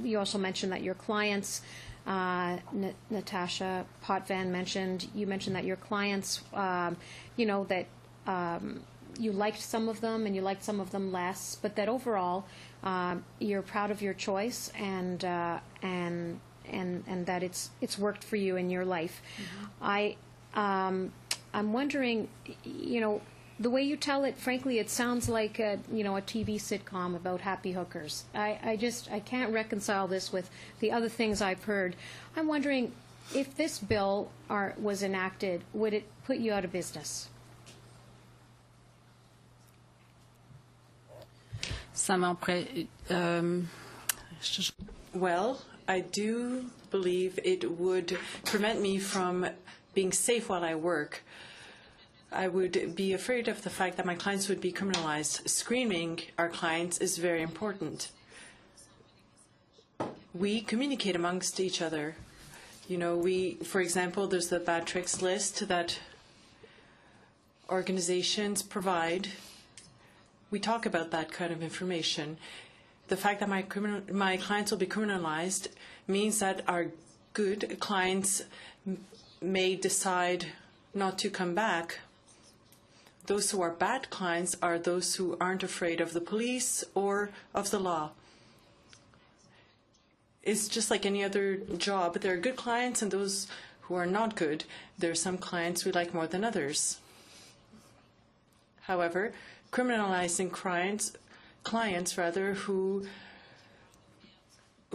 M: You also mentioned that your clients. Natasha Potvin mentioned that your clients, that you liked some of them and you liked some of them less, but that overall you're proud of your choice and that it's worked for you in your life. Mm-hmm. I'm wondering, the way you tell it, frankly, it sounds like a TV sitcom about happy hookers. I can't reconcile this with the other things I've heard. I'm wondering if this bill was enacted, would it put you out of business?
N: Well, I do believe it would prevent me from being safe while I work. I would be afraid of the fact that my clients would be criminalized. Screening our clients is very important. We communicate amongst each other You know, for example, there's the bad tricks list that organizations provide. We talk about that kind of information. The fact that my clients will be criminalized means that our good clients may decide not to come back. Those who are bad clients are those who aren't afraid of the police or of the law. It's just like any other job. There are good clients and those who are not good. There are some clients we like more than others. However, criminalizing clients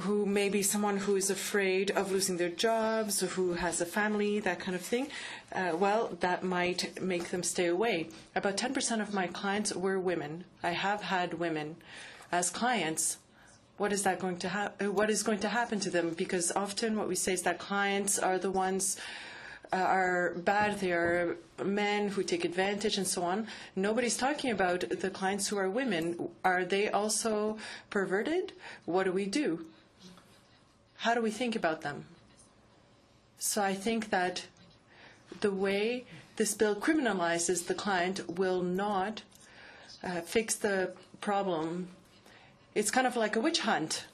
N: who may be someone who is afraid of losing their jobs, or who has a family, that kind of thing, well, that might make them stay away. About 10% of my clients were women. I have had women as clients. What is going to happen to them? Because often what we say is that clients are the ones are bad. They are men who take advantage and so on. Nobody's talking about the clients who are women. Are they also perverted? What do we do? How do we think about them? So I think that the way this bill criminalizes the client will not fix the problem. It's kind of like a witch hunt.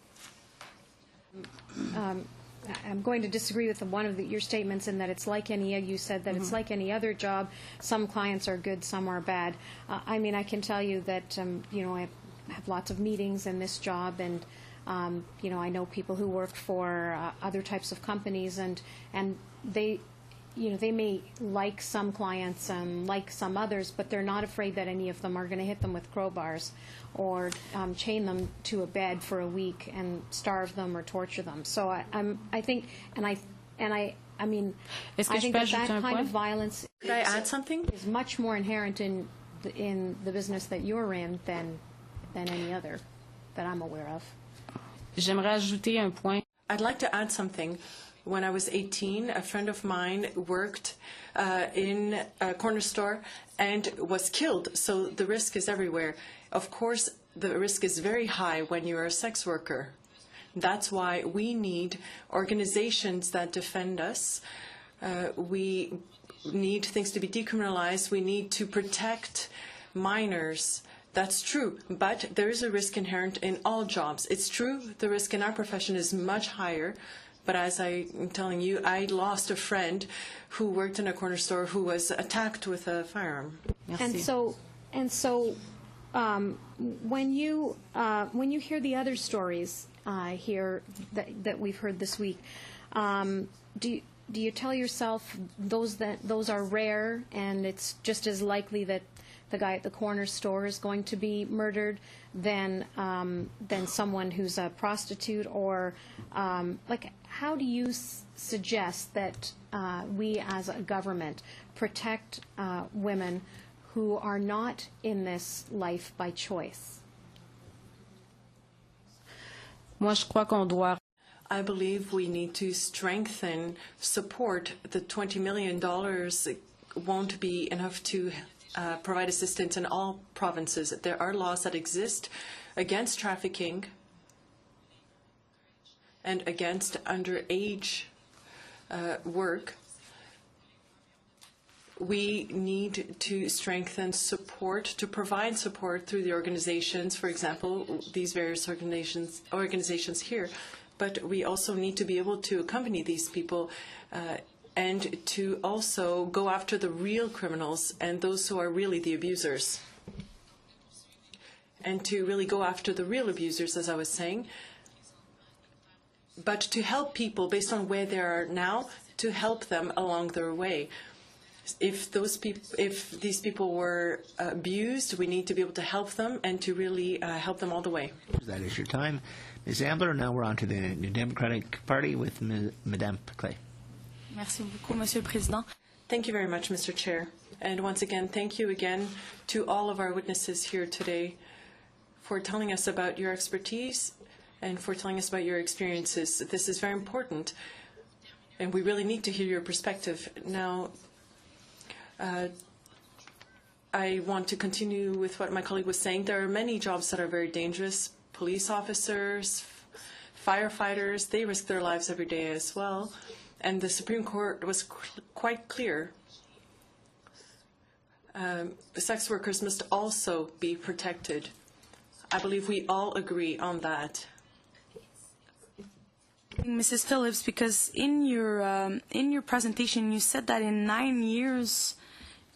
M: I'm going to disagree with one of your statements in that it's like you said that it's like any other job. Some clients are good, some are bad. I mean, I can tell you that, I have lots of meetings in this job, and I know people who work for other types of companies, and they may like some clients and like some others, but they're not afraid that any of them are going to hit them with crowbars or chain them to a bed for a week and starve them or torture them. So I think that kind of violence.
N: Could I add something?
M: Is much more inherent in the business that you're in than any other that I'm aware of.
F: J'aimerais ajouter un point.
N: I'd like to add something. When I was 18, a friend of mine worked in a corner store and was killed. So the risk is everywhere. Of course, the risk is very high when you're a sex worker. That's why we need organizations that defend us. We need things to be decriminalized. We need to protect minors. That's true, but there is a risk inherent in all jobs. It's true the risk in our profession is much higher, but as I'm telling you, I lost a friend who worked in a corner store who was attacked with a firearm.
M: Merci. And so, when you hear the other stories here that we've heard this week, do you tell yourself those are rare and it's just as likely that the guy at the corner store is going to be murdered than someone who's a prostitute, or how do you suggest that we as a government protect women who are not in this life by choice?
F: Moi, je crois qu'on doit.
N: I believe we need to strengthen support. The $20 million won't be enough to provide assistance in all provinces. There are laws that exist against trafficking and against underage work. We need to strengthen support, to provide support through the organizations, for example, these various organizations here. But we also need to be able to accompany these people and to also go after the real criminals and those who are really the abusers. And to really go after the real abusers, as I was saying. But to help people based on where they are now, to help them along their way. If these people were abused, we need to be able to help them and to really help them all the way.
A: That is your time. Ms. Ambler, now we're on to the New Democratic Party with Madame Clay.
O: Merci beaucoup, Monsieur le Président.
N: Thank you very much, Mr. Chair. And once again, thank you again to all of our witnesses here today for telling us about your expertise and for telling us about your experiences. This is very important, and we really need to hear your perspective. Now, I want to continue with what my colleague was saying. There are many jobs that are very dangerous. Police officers, firefighters, they risk their lives every day as well. and the Supreme Court was quite clear. Sex workers must also be protected. I believe we all agree on that.
O: Mrs. Phillips, because in your presentation you said that in 9 years,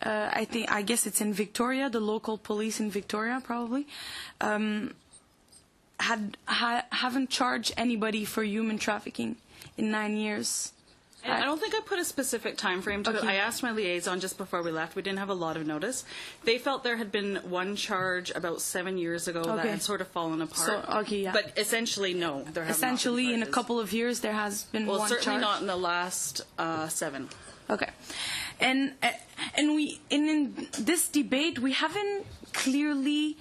O: I guess it's in Victoria, the local police in Victoria probably, haven't charged anybody for human trafficking in 9 years.
E: And I don't think I put a specific time frame to it.
O: Okay.
E: I asked my liaison just before we left. We didn't have a lot of notice. They felt there had been one charge about 7 years ago that
O: Okay.
E: had sort of fallen apart.
O: So, okay, yeah.
E: But essentially, no, there have
O: Essentially,
E: not been
O: in a
E: charges.
O: couple of years, there has been
E: Well,
O: one
E: certainly
O: charge.
E: not in the last 7.
O: Okay, and in this debate, we haven't clearly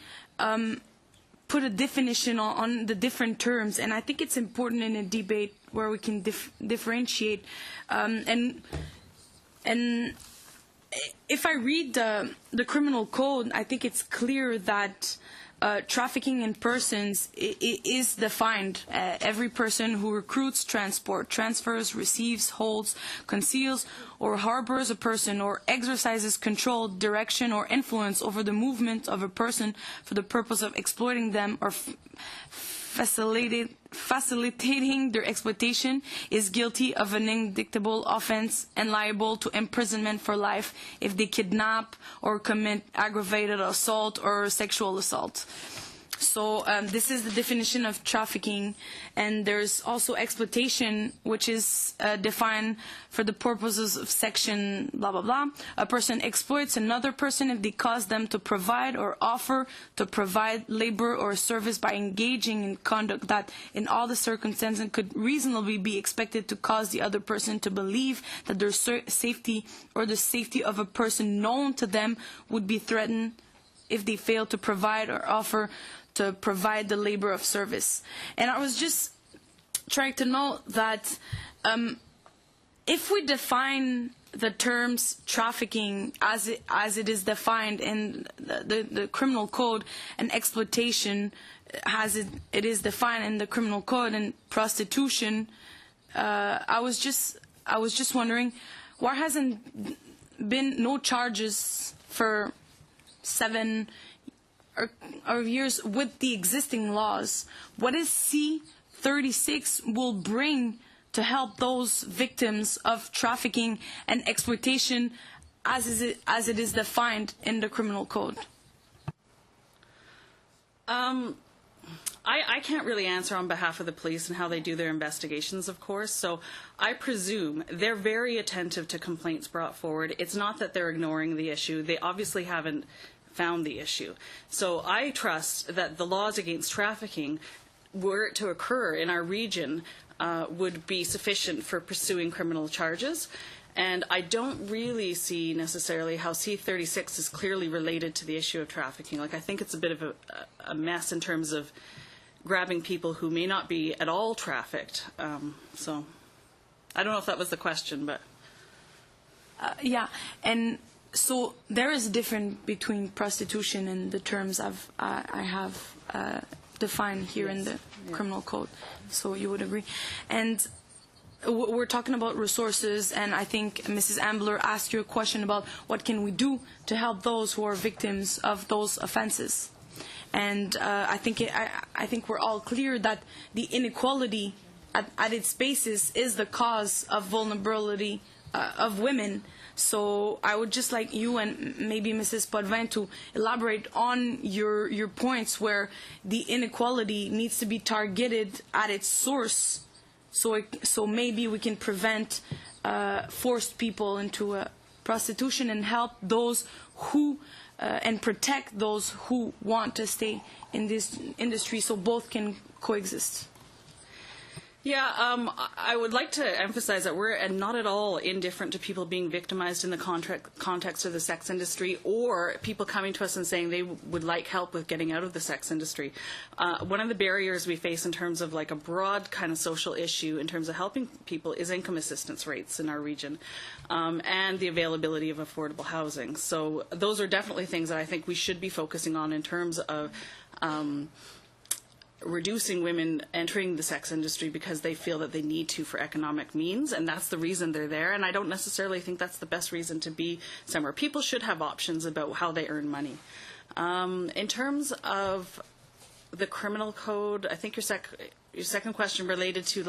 O: put a definition on the different terms, and I think it's important in a debate where we can differentiate. And if I read the criminal code, I think it's clear that trafficking in persons is defined. Every person who recruits, transports, transfers, receives, holds, conceals, or harbors a person or exercises control, direction, or influence over the movement of a person for the purpose of exploiting them or facilitating their exploitation is guilty of an indictable offense and liable to imprisonment for life if they kidnap or commit aggravated assault or sexual assault. So this is the definition of trafficking, and there's also exploitation, which is defined for the purposes of section blah blah blah. A person exploits another person if they cause them to provide or offer to provide labor or service by engaging in conduct that in all the circumstances could reasonably be expected to cause the other person to believe that their safety or the safety of a person known to them would be threatened if they fail to provide or offer to provide the labor of service. And I was just trying to know that if we define the terms trafficking as it is defined in the criminal code, and exploitation as it is defined in the criminal code, and prostitution, I was just wondering, why hasn't been no charges for 7 or years with the existing laws? What is C-36 will bring to help those victims of trafficking and exploitation as it is defined in the criminal code?
E: I can't really answer on behalf of the police and how they do their investigations, of course, so I presume they're very attentive to complaints brought forward. It's not that they're ignoring the issue. They obviously haven't found the issue. So I trust that the laws against trafficking, were it to occur in our region, would be sufficient for pursuing criminal charges. And I don't really see necessarily how C-36 is clearly related to the issue of trafficking. Like, I think it's a bit of a mess in terms of grabbing people who may not be at all trafficked. So I don't know if that was the question, but...
O: Yeah, and so there is a difference between prostitution and the terms I have defined here in the criminal code. So you would agree. And we're talking about resources, and I think Mrs. Ambler asked you a question about what can we do to help those who are victims of those offenses. And I think we're all clear that the inequality at its basis is the cause of vulnerability of women. So I would just like you and maybe Mrs. Potvin to elaborate on your points where the inequality needs to be targeted at its source, so maybe we can prevent forced people into prostitution and help those who and protect those who want to stay in this industry, so both can coexist.
E: Yeah, I would like to emphasize that we're not at all indifferent to people being victimized in the context of the sex industry, or people coming to us and saying they would like help with getting out of the sex industry. One of the barriers we face in terms of like a broad kind of social issue in terms of helping people is income assistance rates in our region, and the availability of affordable housing. So those are definitely things that I think we should be focusing on in terms of reducing women entering the sex industry because they feel that they need to for economic means, and that's the reason they're there. And I don't necessarily think that's the best reason to be somewhere. People should have options about how they earn money. In terms of the criminal code, I think your second question related to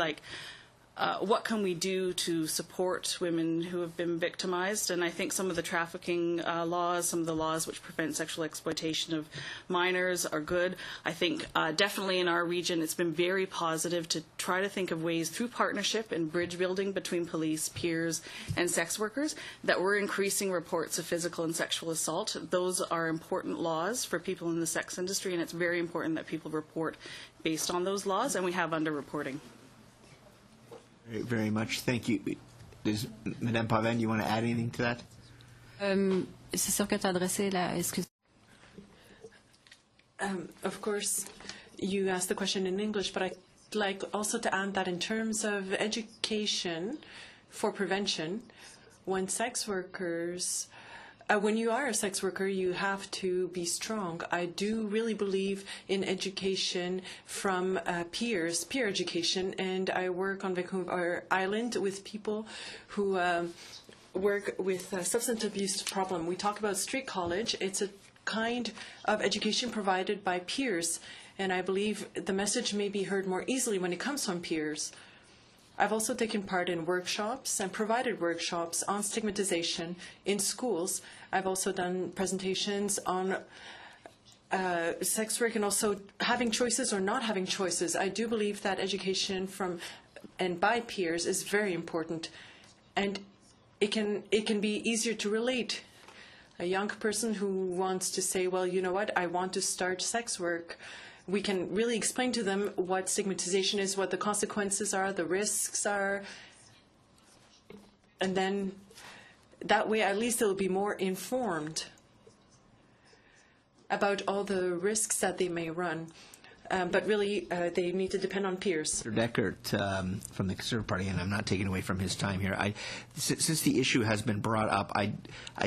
E: what can we do to support women who have been victimized? And I think some of the trafficking laws, some of the laws which prevent sexual exploitation of minors are good. I think definitely in our region it's been very positive to try to think of ways through partnership and bridge building between police, peers, and sex workers that we're increasing reports of physical and sexual assault. Those are important laws for people in the sex industry, and it's very important that people report based on those laws, and we have underreporting.
A: Very much. Thank you. Does Madame Pavin, you want to add anything to that?
F: C'est sûr que tu as adressé la... Excuse.
N: Of course, you asked the question in English, but I'd like also to add that in terms of education for prevention, when you are a sex worker, you have to be strong. I do really believe in education from peer education, and I work on Vancouver Island with people who work with substance abuse problem. We talk about street college. It's a kind of education provided by peers, and I believe the message may be heard more easily when it comes from peers. I've also taken part in workshops and provided workshops on stigmatization in schools. I've also done presentations on sex work and also having choices or not having choices. I do believe that education from and by peers is very important, and it can be easier to relate. A young person who wants to say, well, you know what, I want to start sex work, we can really explain to them what stigmatization is, what the consequences are, the risks are, and then that way at least they'll be more informed about all the risks that they may run. But really, they need to depend on peers.
A: Mr. Deckert from the Conservative Party, and I'm not taking away from his time here. Since the issue has been brought up, I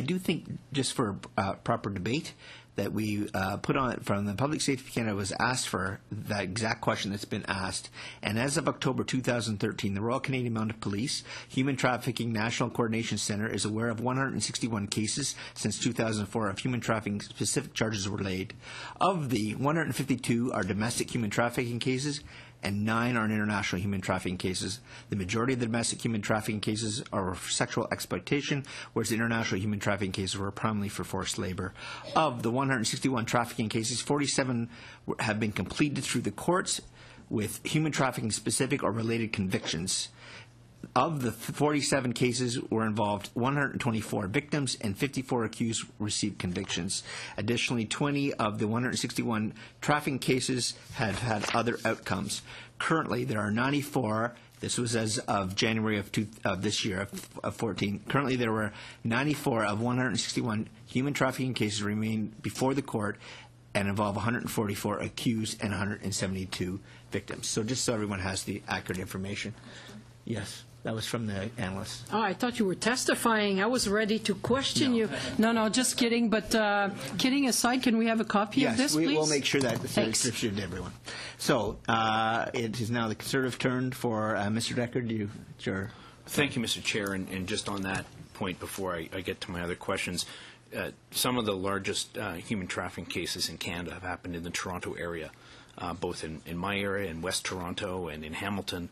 A: do think just for proper debate that we put on from the Public Safety Canada was asked for that exact question that's been asked. And as of October 2013, the Royal Canadian Mounted Police Human Trafficking National Coordination Centre is aware of 161 cases since 2004 of human trafficking. Specific charges were laid. Of the 152 are domestic human trafficking cases, and 9 are international human trafficking cases. The majority of the domestic human trafficking cases are for sexual exploitation, whereas the international human trafficking cases were primarily for forced labor. Of the 161 trafficking cases, 47 have been completed through the courts with human trafficking specific or related convictions. Of the 47 cases were involved 124 victims and 54 accused received convictions. Additionally, 20 of the 161 trafficking cases have had other outcomes. Currently, there are 94. This was as of January of this year, of 14. Currently, there were 94 of 161 human trafficking cases remain before the court and involve 144 accused and 172 victims. So just so everyone has the accurate information. Yes. That was from the analyst.
J: Oh, I thought you were testifying. I was ready to question you. No, just kidding. But kidding aside, can we have a copy of this, please?
A: Yes, we'll make sure that it's distributed to everyone. So it is now the Conservative turn for Mr. Deckard. Sure.
P: Thank you, Mr. Chair. And just on that point, before I get to my other questions, some of the largest human trafficking cases in Canada have happened in the Toronto area, both in my area, in West Toronto, and in Hamilton.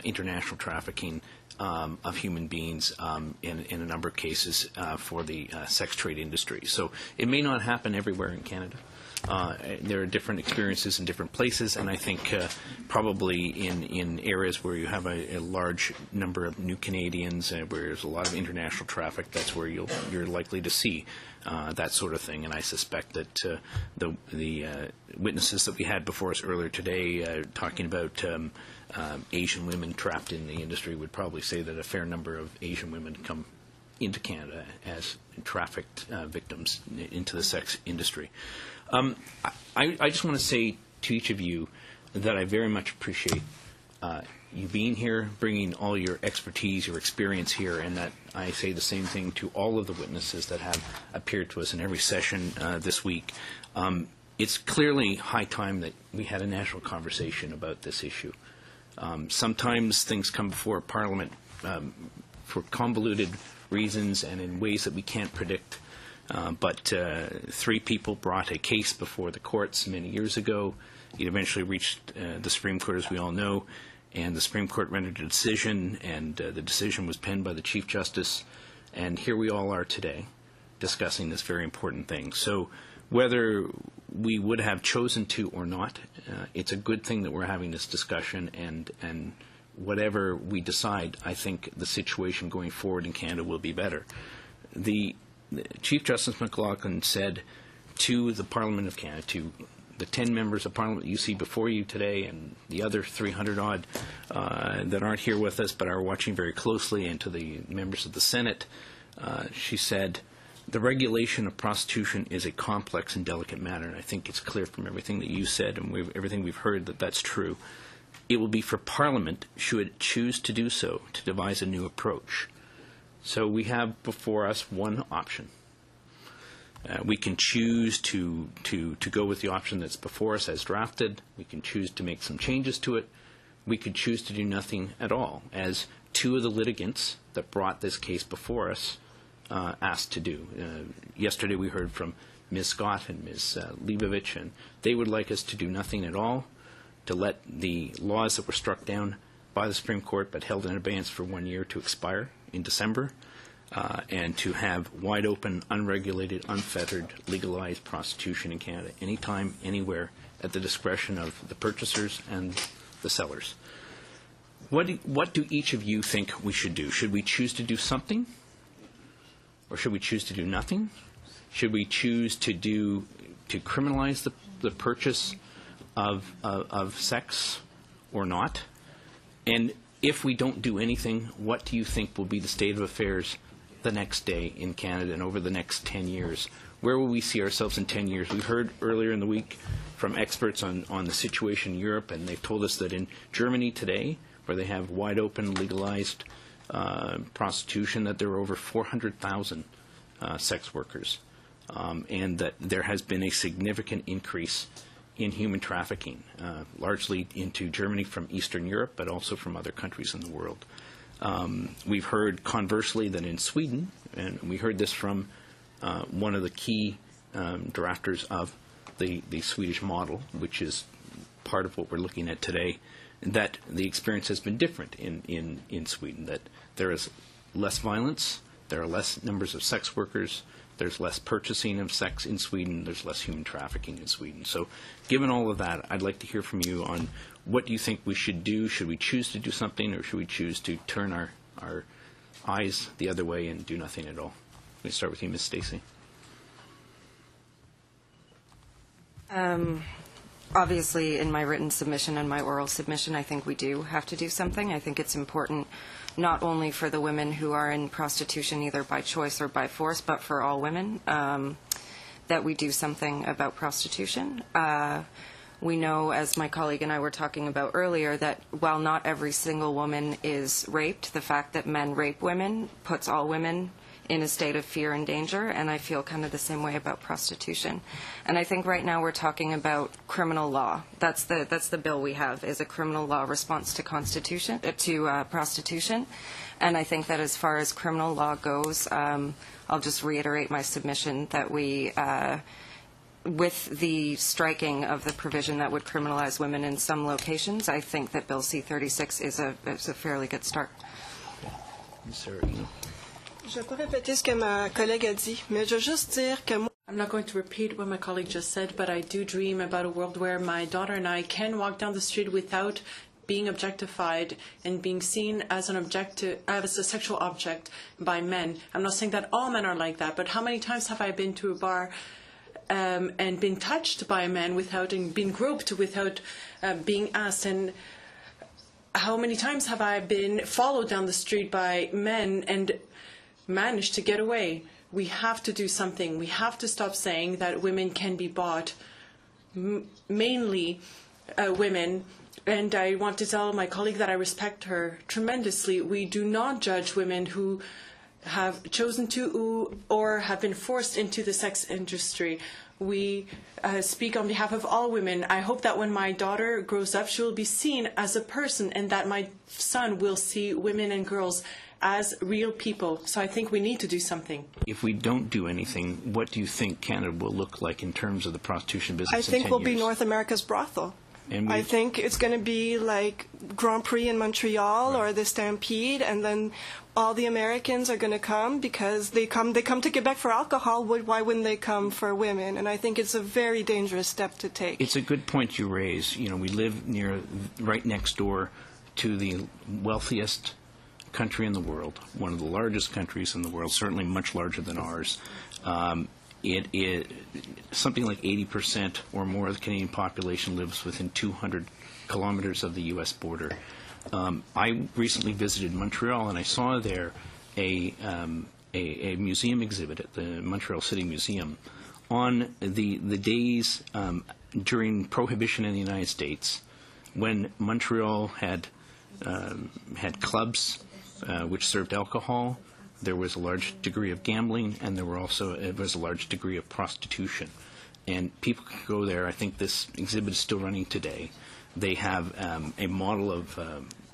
P: International trafficking of human beings in a number of cases for the sex trade industry. So it may not happen everywhere in Canada. There are different experiences in different places, and I think probably in areas where you have a large number of new Canadians, where there's a lot of international traffic, that's where you're likely to see that sort of thing. And I suspect that the witnesses that we had before us earlier today talking about Asian women trapped in the industry would probably say that a fair number of Asian women come into Canada as trafficked victims into the sex industry. I just want to say to each of you that I very much appreciate you being here, bringing all your expertise, your experience here, and that I say the same thing to all of the witnesses that have appeared to us in every session this week. it's clearly high time that we had a national conversation about this issue. Sometimes things come before Parliament for convoluted reasons and in ways that we can't predict. But 3 people brought a case before the courts many years ago. It eventually reached the Supreme Court, as we all know, and the Supreme Court rendered a decision, and the decision was penned by the Chief Justice. And here we all are today discussing this very important thing. So whether we would have chosen to or not, it's a good thing that we're having this discussion, and whatever we decide, I think the situation going forward in Canada will be better. The Chief Justice McLaughlin said to the Parliament of Canada, to the 10 members of Parliament you see before you today and the other 300-odd that aren't here with us but are watching very closely, and to the members of the Senate, she said, the regulation of prostitution is a complex and delicate matter, and I think it's clear from everything that you said and everything we've heard that that's true. It will be for Parliament, should it choose to do so, to devise a new approach. So we have before us one option. We can choose to go with the option that's before us as drafted. We can choose to make some changes to it. We could choose to do nothing at all, as 2 of the litigants that brought this case before us asked to do. Yesterday we heard from Ms. Scott and Ms. Leibovich, and they would like us to do nothing at all, to let the laws that were struck down by the Supreme Court but held in abeyance for 1 year to expire in December, and to have wide open, unregulated, unfettered, legalized prostitution in Canada anytime, anywhere, at the discretion of the purchasers and the sellers. What do each of you think we should do? Should we choose to do something? Or should we choose to do nothing? Should we choose to criminalize the purchase of sex or not? And if we don't do anything, what do you think will be the state of affairs the next day in Canada and over the next 10 years? Where will we see ourselves in 10 years? We heard earlier in the week from experts on the situation in Europe, and they've told us that in Germany today, where they have wide open, legalized prostitution, that there are over 400,000 sex workers, and that there has been a significant increase in human trafficking, largely into Germany from Eastern Europe, but also from other countries in the world. We've heard conversely that in Sweden, and we heard this from one of the key drafters of the Swedish model, which is part of what we're looking at today, that the experience has been different in Sweden, that there is less violence, there are less numbers of sex workers, there's less purchasing of sex in Sweden, there's less human trafficking in Sweden. So given all of that, I'd like to hear from you on what do you think we should do? Should we choose to do something, or should we choose to turn our eyes the other way and do nothing at all? Let me start with you, Ms. Stacey.
C: Obviously, in my written submission and my oral submission, I think we do have to do something. I think it's important not only for the women who are in prostitution either by choice or by force, but for all women, that we do something about prostitution. We know, as my colleague and I were talking about earlier, that while not every single woman is raped, the fact that men rape women puts all women in a state of fear and danger, and I feel kind of the same way about prostitution. And I think right now we're talking about criminal law. That's the bill we have, is a criminal law response to prostitution. And I think that as far as criminal law goes, I'll just reiterate my submission that we, with the striking of the provision that would criminalize women in some locations, I think that Bill C-36 is a fairly good start.
B: Je vais pas répéter ce que ma collègue a dit, mais je veux juste dire que moi.
N: I'm not going to repeat what my colleague just said, but I do dream about a world where my daughter and I can walk down the street without being objectified and being seen as as a sexual object by men. I'm not saying that all men are like that, but how many times have I been to a bar and been touched by a man without, and been groped without being asked? And how many times have I been followed down the street by men and managed to get away? We have to do something. We have to stop saying that women can be bought, mainly women. And I want to tell my colleague that I respect her tremendously. We do not judge women who have chosen to or have been forced into the sex industry. We speak on behalf of all women. I hope that when my daughter grows up, she will be seen as a person, and that my son will see women and girls as real people. So I think we need to do something.
P: If we don't do anything, what do you think Canada will look like in terms of the prostitution business
B: I
P: in
B: think
P: 10
B: we'll
P: years?
B: be North America's brothel.
P: And
B: I think it's going to be like Grand Prix in Montreal or the Stampede, and then all the Americans are going to come because they come to Quebec for alcohol. Why wouldn't they come for women? And I think it's a very dangerous step to take.
P: It's a good point you raise. You know, we live right next door to the wealthiest country in the world, one of the largest countries in the world, certainly much larger than ours. It is something like 80% or more of the Canadian population lives within 200 kilometers of the U.S. border. I recently visited Montreal, and I saw there a museum exhibit at the Montreal City Museum on the days during Prohibition in the United States, when Montreal had clubs which served alcohol. There was a large degree of gambling, and there was a large degree of prostitution. And people could go there. I think this exhibit is still running today. They have a model of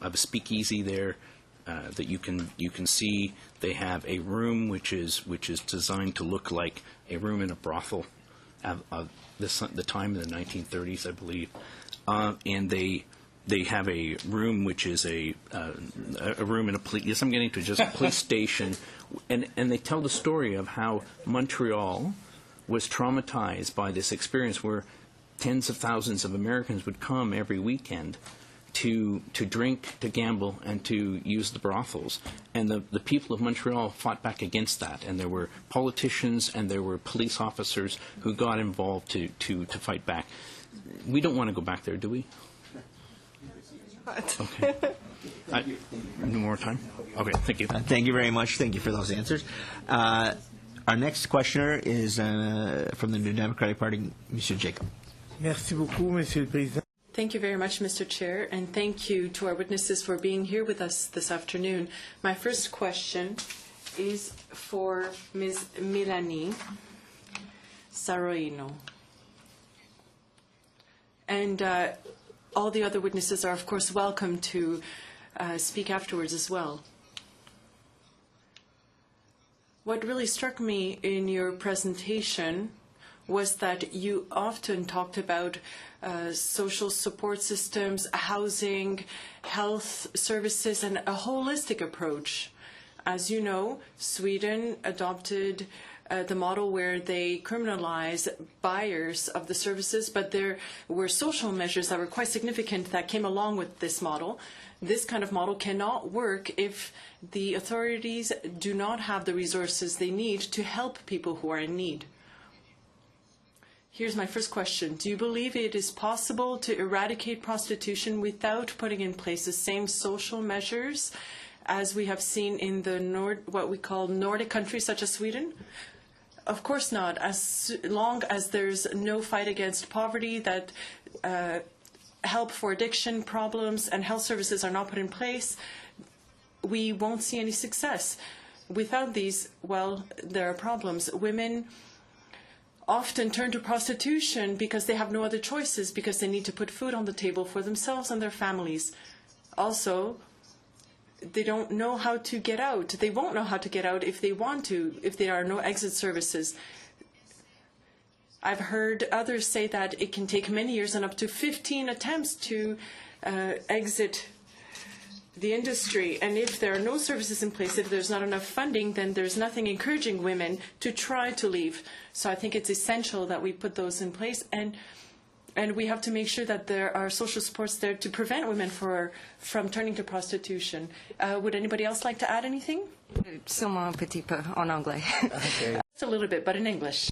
P: a speakeasy there that you can see. They have a room which is designed to look like a room in a brothel of the time in the 1930s, I believe. And they have a room which is a room in a police. Yes, I'm getting to just a police station, and they tell the story of how Montreal was traumatized by this experience, where tens of thousands of Americans would come every weekend to drink, to gamble, and to use the brothels. And the people of Montreal fought back against that, and there were politicians and there were police officers who got involved to fight back. We don't want to go back there, do we? Okay. No more time? Okay, thank you.
A: Thank you very much. Thank you for those answers. Our next questioner is from the New Democratic Party, Monsieur Jacob.
Q: Merci beaucoup, Monsieur le Président.
N: Thank you very much, Mr. Chair, and thank you to our witnesses for being here with us this afternoon. My first question is for Ms. Melanie Saroino. And all the other witnesses are, of course, welcome to speak afterwards as well. What really struck me in your presentation was that you often talked about social support systems, housing, health services, and a holistic approach. As you know, Sweden adopted the model where they criminalize buyers of the services, but there were social measures that were quite significant that came along with this model. This kind of model cannot work if the authorities do not have the resources they need to help people who are in need. Here's my first question. Do you believe it is possible to eradicate prostitution without putting in place the same social measures as we have seen in the what we call Nordic countries such as Sweden? Of course not. As long as there's no fight against poverty, that help for addiction problems and health services are not put in place, we won't see any success. Without these, well, there are problems. Women often turn to prostitution because they have no other choices, because they need to put food on the table for themselves and their families. Also, they don't know how to get out. They won't know how to get out if they want to, if there are no exit services. I've heard others say that it can take many years and up to 15 attempts to exit the industry. And if there are no services in place, if there's not enough funding, then there's nothing encouraging women to try to leave. So I think it's essential that we put those in place. And we have to make sure that there are social supports there to prevent women from turning to prostitution. Would anybody else like to add anything?
C: Seulement un petit peu en anglais.
N: Okay. Just a little bit, but in English.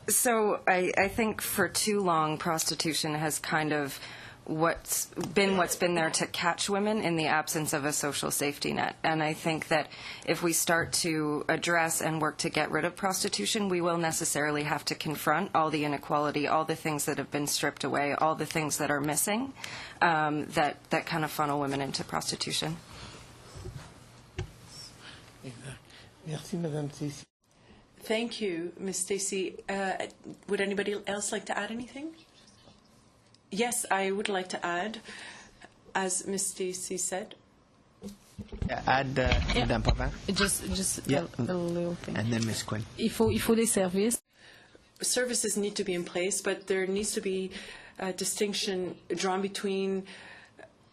C: So I think for too long, prostitution has kind of what's been there to catch women in the absence of a social safety net. And I think that if we start to address and work to get rid of prostitution, we will necessarily have to confront all the inequality, all the things that have been stripped away, all the things that are missing that kind of funnel women into prostitution.
Q: Merci, Madame Stacy.
N: Thank you, Ms. Stacy. Would anybody else like to add anything? Yes, I would like to add, as Ms. Stacy said.
A: Add Madame Popin.
F: Just
A: Yeah.
F: a little thing.
A: And then Ms. Quinn.
F: Il faut des services.
N: Services need to be in place, but there needs to be a distinction drawn between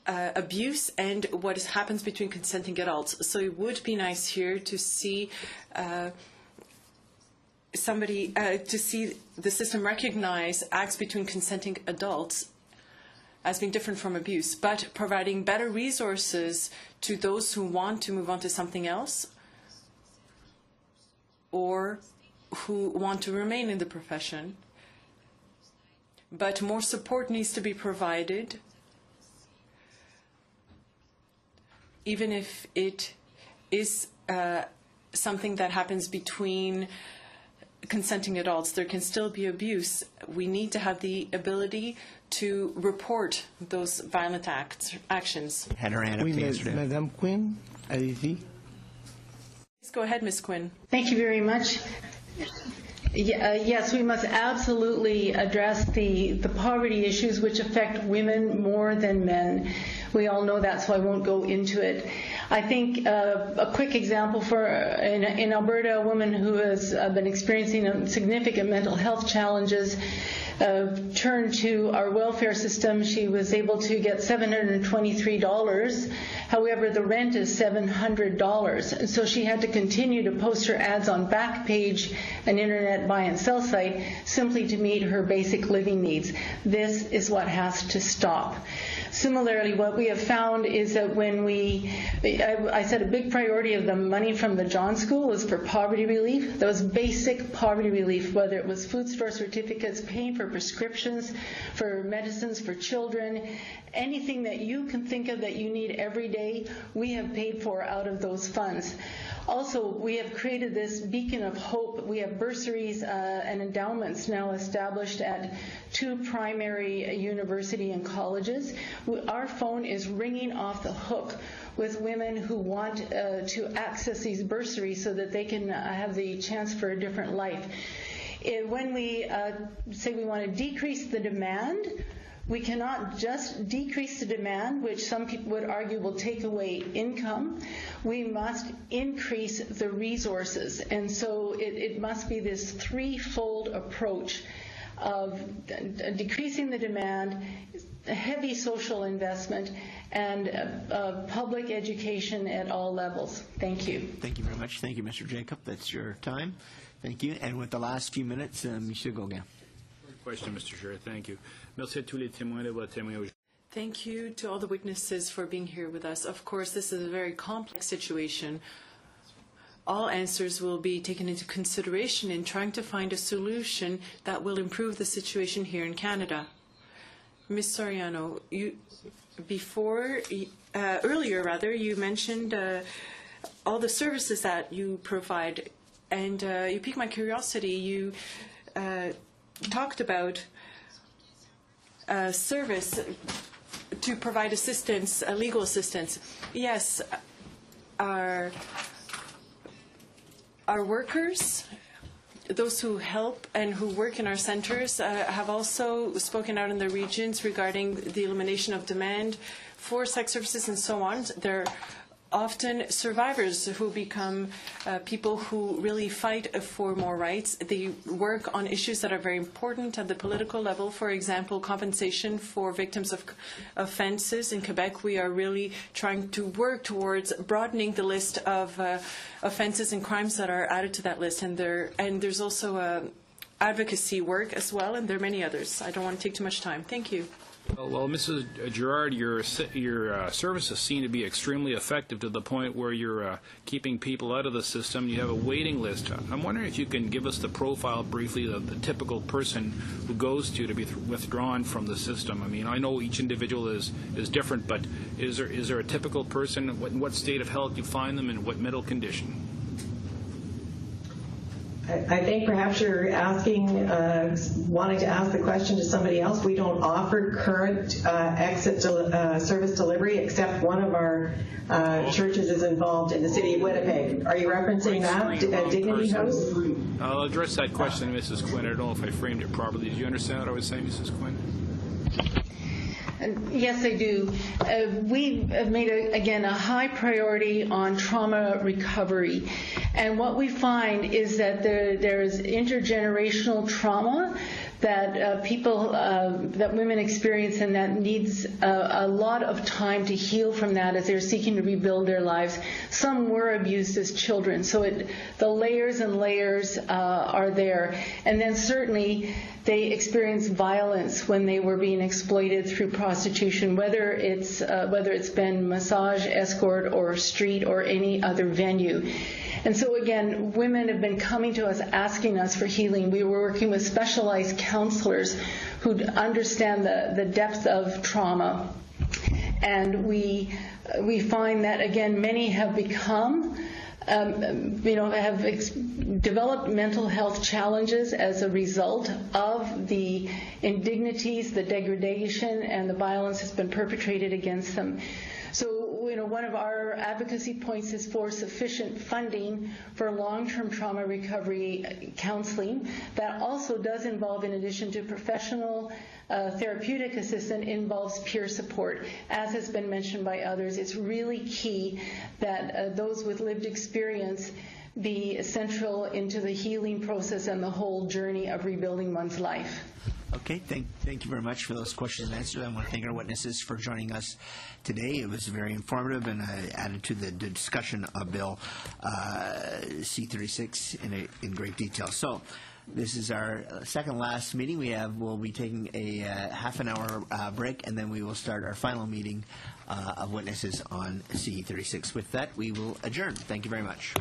N: abuse and what happens between consenting adults. So it would be nice here to see to see the system recognize acts between consenting adults as being different from abuse, but providing better resources to those who want to move on to something else or who want to remain in the profession. But more support needs to be provided, even if it is something that happens between consenting adults. There can still be abuse. We need to have the ability to report those violent actions.
A: Had her hand up yesterday.
Q: Madame Quinn, allez-y.
N: Please go ahead, Ms. Quinn.
G: Thank you very much. Yes, we must absolutely address the poverty issues which affect women more than men. We all know that, so I won't go into it. I think a quick example in Alberta, a woman who has been experiencing significant mental health challenges turned to our welfare system. She was able to get $723. However, the rent is $700. And so she had to continue to post her ads on Backpage, an internet buy and sell site, simply to meet her basic living needs. This is what has to stop. Similarly, what we have found is that when I said a big priority of the money from the John School was for poverty relief. That was basic poverty relief, whether it was food store certificates, paying for prescriptions, for medicines for children, anything that you can think of that you need every day, we have paid for out of those funds. Also, we have created this beacon of hope. We have bursaries and endowments now established at 2 primary university and colleges. Our phone is ringing off the hook with women who want to access these bursaries so that they can have the chance for a different life. When we say we want to decrease the demand, we cannot just decrease the demand, which some people would argue will take away income. We must increase the resources. And so it must be this threefold approach of decreasing the demand, heavy social investment, and public education at all levels. Thank you.
A: Thank you very much. Thank you, Mr. Jacob. That's your time. Thank you. And with the last few minutes, Monsieur Gauguin.
P: Question, Mr. Chair. Thank you. Merci à tous les témoins de votre témoignage.
N: Thank you to all the witnesses for being here with us. Of course, this is a very complex situation. All answers will be taken into consideration in trying to find a solution that will improve the situation here in Canada. Ms. Soriano, earlier, you mentioned all the services that you provide, and you piqued my curiosity. You talked about service to provide assistance, legal assistance. Yes, our workers, those who help and who work in our centers, have also spoken out in their regions regarding the elimination of demand for sex services and so on. They're often survivors who become people who really fight for more rights. They work on issues that are very important at the political level. For example, compensation for victims of offenses. In Quebec, we are really trying to work towards broadening the list of offenses and crimes that are added to that list. And there's also advocacy work as well, and there are many others. I don't want to take too much time. Thank you.
P: Well, Mrs. Girard, your services seem to be extremely effective to the point where you're keeping people out of the system. You have a waiting list. I'm wondering if you can give us the profile briefly of the typical person who goes to be withdrawn from the system. I mean, I know each individual is different, but is there a typical person? In what state of health you find them, and what mental condition?
H: I think perhaps you're asking, wanting to ask the question to somebody else. We don't offer current exit service delivery, except one of our churches is involved in the city of Winnipeg. Are you referencing that, Dignity House?
R: I'll address that question to Mrs. Quinn. I don't know if I framed it properly. Did you understand what I was saying, Mrs. Quinn?
G: Yes, I do. We have made, again, a high priority on trauma recovery. And what we find is that there is intergenerational trauma that that women experience, and that needs a lot of time to heal from that as they're seeking to rebuild their lives. Some were abused as children, so the layers and layers are there. And then certainly they experience violence when they were being exploited through prostitution, whether it's been massage, escort, or street, or any other venue. And so again, women have been coming to us asking us for healing. We were working with specialized counselors who understand the depth of trauma. And we find that, again, many have become, have developed mental health challenges as a result of the indignities, the degradation, and the violence that's been perpetrated against them. So, one of our advocacy points is for sufficient funding for long-term trauma recovery counseling. That also does involve, in addition to professional therapeutic assistance, involves peer support. As has been mentioned by others, it's really key that those with lived experience be central into the healing process and the whole journey of rebuilding one's life.
A: Okay, thank you very much for those questions and answers. I want to thank our witnesses for joining us today. It was very informative and added to the discussion of Bill C-36 in great detail. So this is our second last meeting. We'll be taking a half an hour break, and then we will start our final meeting of witnesses on C-36. With that, we will adjourn. Thank you very much.